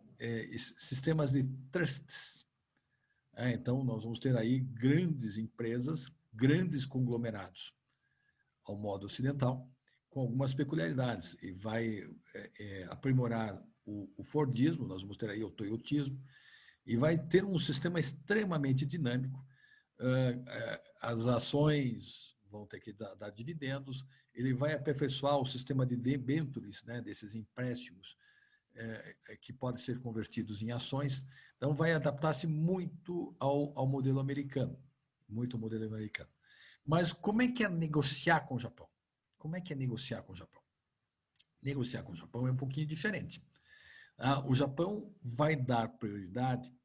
sistemas de trusts. Então, nós vamos ter aí grandes empresas, grandes conglomerados, ao modo ocidental, com algumas peculiaridades. E vai aprimorar o Fordismo, nós vamos ter aí o Toyotismo, e vai ter um sistema extremamente dinâmico. As ações vão ter que dar dividendos, ele vai aperfeiçoar o sistema de debêntures, né, desses empréstimos, que podem ser convertidos em ações. Então, vai adaptar-se muito ao modelo americano, muito ao modelo americano. Mas como é que é negociar com o Japão? Como é que é negociar com o Japão? Negociar com o Japão é um pouquinho diferente. O Japão vai dar prioridade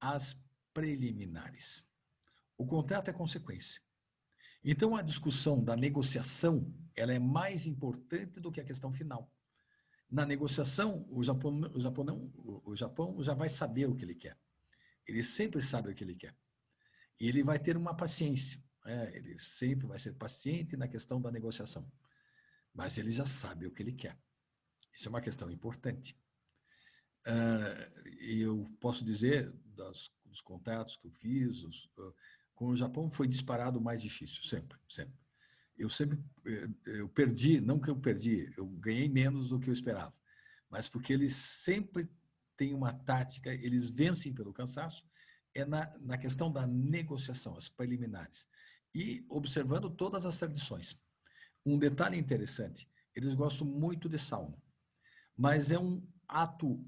às preliminares. O contrato é consequência. Então, a discussão da negociação ela é mais importante do que a questão final. Na negociação, o Japão já vai saber o que ele quer. Ele sempre sabe o que ele quer. E ele vai ter uma paciência. Ele sempre vai ser paciente na questão da negociação. Mas ele já sabe o que ele quer. Isso é uma questão importante. E eu posso dizer, dos contatos que eu fiz, com o Japão foi disparado o mais difícil, sempre, sempre. Eu perdi, não que eu perdi, eu ganhei menos do que eu esperava, mas porque eles sempre têm uma tática, eles vencem pelo cansaço, na questão da negociação, as preliminares, e observando todas as tradições. Um detalhe interessante, eles gostam muito de sauna, mas é um ato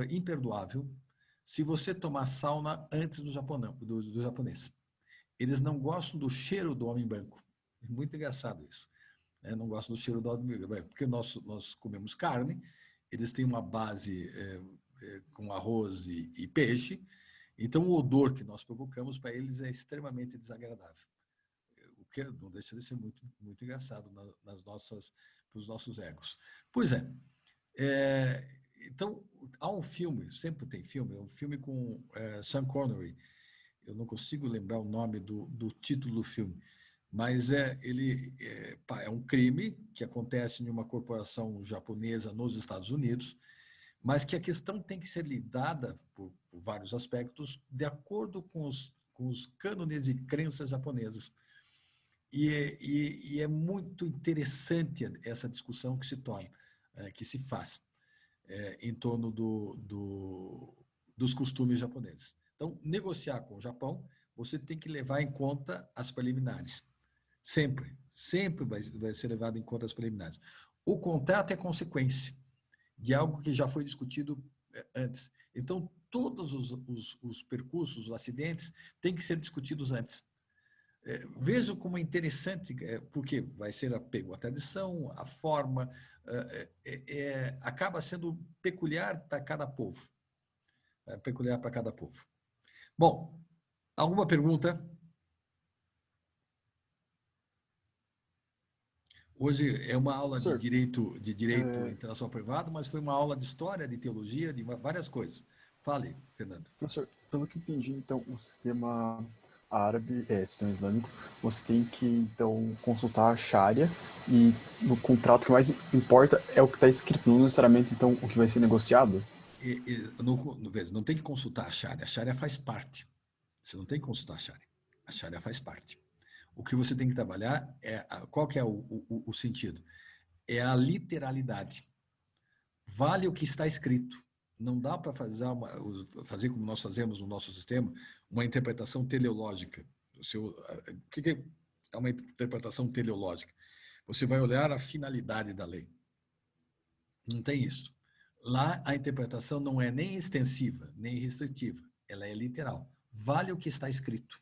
imperdoável se você tomar sauna antes do japonês. Eles não gostam do cheiro do homem branco. É muito engraçado isso. Não gostam do cheiro do homem branco, porque nós comemos carne, eles têm uma base com arroz e peixe, então o odor que nós provocamos para eles é extremamente desagradável. O que não deixa de ser muito, muito engraçado para os nossos egos. Pois é. Então, há um filme, sempre tem filme, é um filme com Sean Connery. Eu não consigo lembrar o nome do título do filme, mas ele é um crime que acontece em uma corporação japonesa nos Estados Unidos. mas que a questão tem que ser lidada por vários aspectos de acordo com os cânones e crenças japonesas. E é muito interessante essa discussão que se torna, que se faz em torno dos costumes japoneses. Então, negociar com o Japão, você tem que levar em conta as preliminares. Sempre vai ser levado em conta as preliminares. O contrato é consequência de algo que já foi discutido antes. Então, todos os percursos, os acidentes, têm que ser discutidos antes. Vejo como é interessante, porque vai ser apego à tradição, à forma, acaba sendo peculiar para cada povo. Peculiar para cada povo. Bom, alguma pergunta? Hoje é uma aula Professor, de direito internacional privado, mas foi uma aula de história, de teologia, de várias coisas. Fale, Fernando. professor, pelo que eu entendi, então, o sistema árabe, sistema islâmico, você tem que, então, consultar a Sharia e no contrato o que mais importa é o que está escrito, não necessariamente, então, o que vai ser negociado? Não tem que consultar a Sharia faz parte. Você não tem que consultar a Sharia faz parte. O que você tem que trabalhar qual que é o sentido? É a literalidade. Vale o que está escrito. Não dá para fazer como nós fazemos no nosso sistema, uma interpretação teleológica. O que é uma interpretação teleológica? Você vai olhar a finalidade da lei. Não tem isso. Lá a interpretação não é nem extensiva, nem restritiva. Ela é literal. Vale o que está escrito.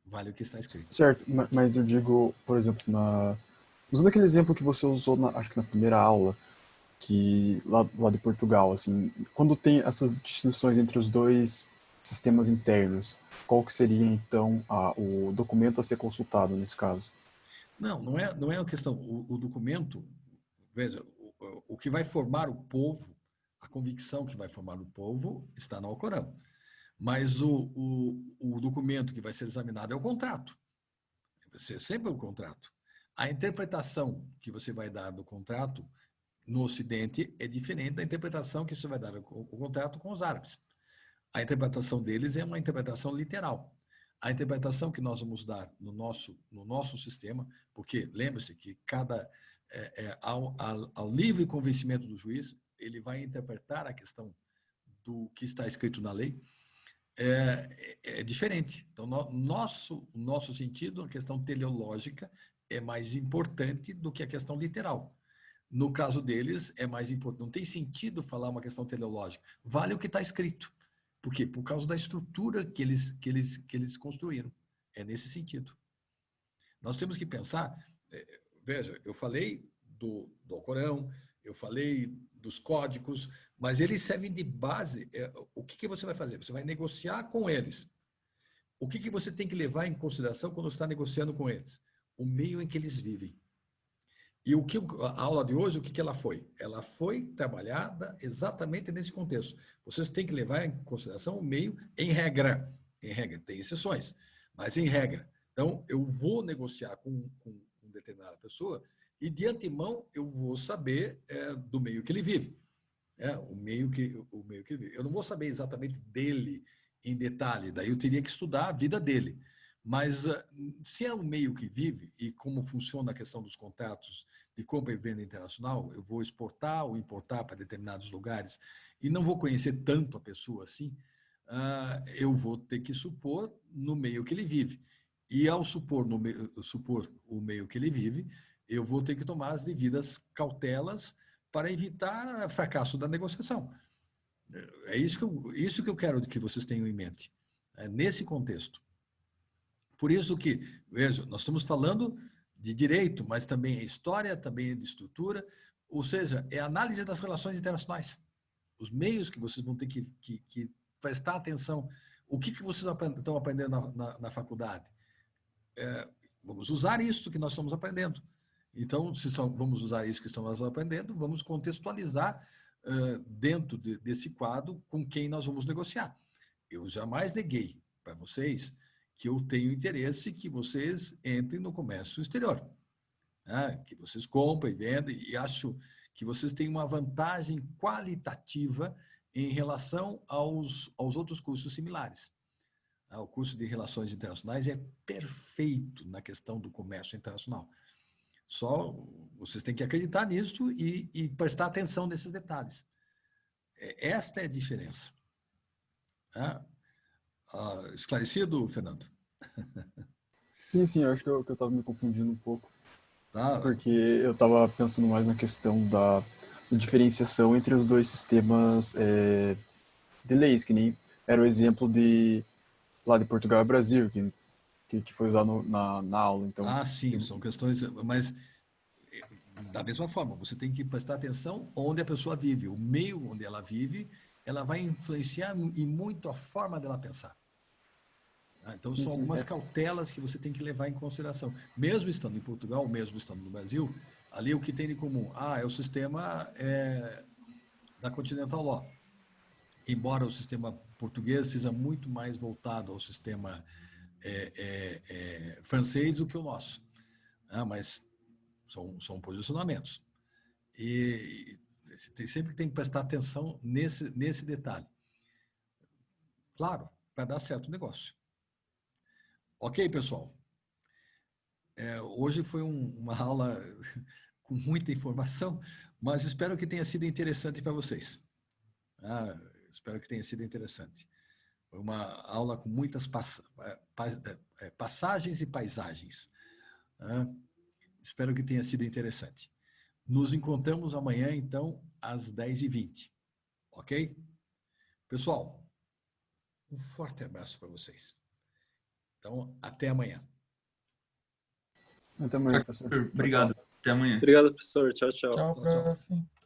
Vale o que está escrito. Certo, mas eu digo, por exemplo, usando aquele exemplo que você usou, acho que na primeira aula, que lá de Portugal, assim, quando tem essas distinções entre os dois sistemas internos, qual que seria, então, o documento a ser consultado nesse caso? Não é uma questão. O documento, veja, o que vai formar o povo, a convicção que vai formar o povo está no Alcorão. Mas o documento que vai ser examinado é o contrato. Vai ser sempre o contrato. A interpretação que você vai dar do contrato no Ocidente é diferente da interpretação que você vai dar o contrato com os árabes. A interpretação deles é uma interpretação literal. A interpretação que nós vamos dar no nosso sistema, porque lembre-se que ao livre convencimento do juiz, ele vai interpretar a questão do que está escrito na lei, é diferente. Então, nosso sentido, a questão teleológica, é mais importante do que a questão literal. No caso deles, é mais importante. Não tem sentido falar uma questão teleológica. Vale o que está escrito. Por quê? Por causa da estrutura que eles construíram. É nesse sentido. Nós temos que pensar, veja, eu falei do Alcorão, eu falei dos códigos, mas eles servem de base. O que você vai fazer? Você vai negociar com eles. O que você tem que levar em consideração quando está negociando com eles? O meio em que eles vivem. E a aula de hoje, o que ela foi? Ela foi trabalhada exatamente nesse contexto. Vocês têm que levar em consideração o meio em regra. Em regra, tem exceções, mas em regra. Então, eu vou negociar com determinada pessoa e, de antemão, eu vou saber do meio que ele vive. O meio que ele vive. Eu não vou saber exatamente dele em detalhe, daí eu teria que estudar a vida dele. Mas se é o meio que vive e como funciona a questão dos contratos de compra e venda internacional, eu vou exportar ou importar para determinados lugares e não vou conhecer tanto a pessoa assim, eu vou ter que supor no meio que ele vive. E ao supor o meio que ele vive, eu vou ter que tomar as devidas cautelas para evitar fracasso da negociação. É isso que eu quero que vocês tenham em mente, nesse contexto. Por isso que, veja, nós estamos falando de direito, mas também é história, também é de estrutura, ou seja, é análise das relações internacionais. Os meios que vocês vão ter que prestar atenção. O que vocês estão aprendendo na faculdade? Vamos usar isso que nós estamos aprendendo. Então, se vamos usar isso que estamos aprendendo, vamos contextualizar dentro desse quadro com quem nós vamos negociar. Eu jamais neguei para vocês que eu tenho interesse que vocês entrem no comércio exterior, que vocês comprem, vendem, e acho que vocês têm uma vantagem qualitativa em relação aos outros cursos similares. O curso de Relações Internacionais é perfeito na questão do comércio internacional. Só vocês têm que acreditar nisso e prestar atenção nesses detalhes. Esta é a diferença. Esclarecido, Fernando? Sim, sim, eu acho que eu estava me confundindo um pouco. Tá? Porque eu estava pensando mais na questão da diferenciação entre os dois sistemas de leis, que nem era o exemplo lá de Portugal e Brasil, que foi usado na aula. Então, Sim, são questões, mas da mesma forma, você tem que prestar atenção onde a pessoa vive, o meio onde ela vive, ela vai influenciar e muito a forma dela pensar. Então, sim, são sim, algumas cautelas que você tem que levar em consideração. Mesmo estando em Portugal, mesmo estando no Brasil, ali o que tem de comum? É o sistema da Continental Law. Embora o sistema português seja muito mais voltado ao sistema francês do que o nosso. Mas são posicionamentos. E sempre tem que prestar atenção nesse detalhe. Claro, para dar certo o negócio. Ok, pessoal? Hoje foi uma aula com muita informação, mas espero que tenha sido interessante para vocês. Espero que tenha sido interessante. Foi uma aula com muitas passagens e paisagens. Espero que tenha sido interessante. Nos encontramos amanhã, então, às 10h20. Ok? Pessoal, um forte abraço para vocês. Então, até amanhã. até amanhã, professor. Obrigado. Até amanhã. Obrigado, professor. Tchau, tchau. Tchau, Tchau, tchau. prof.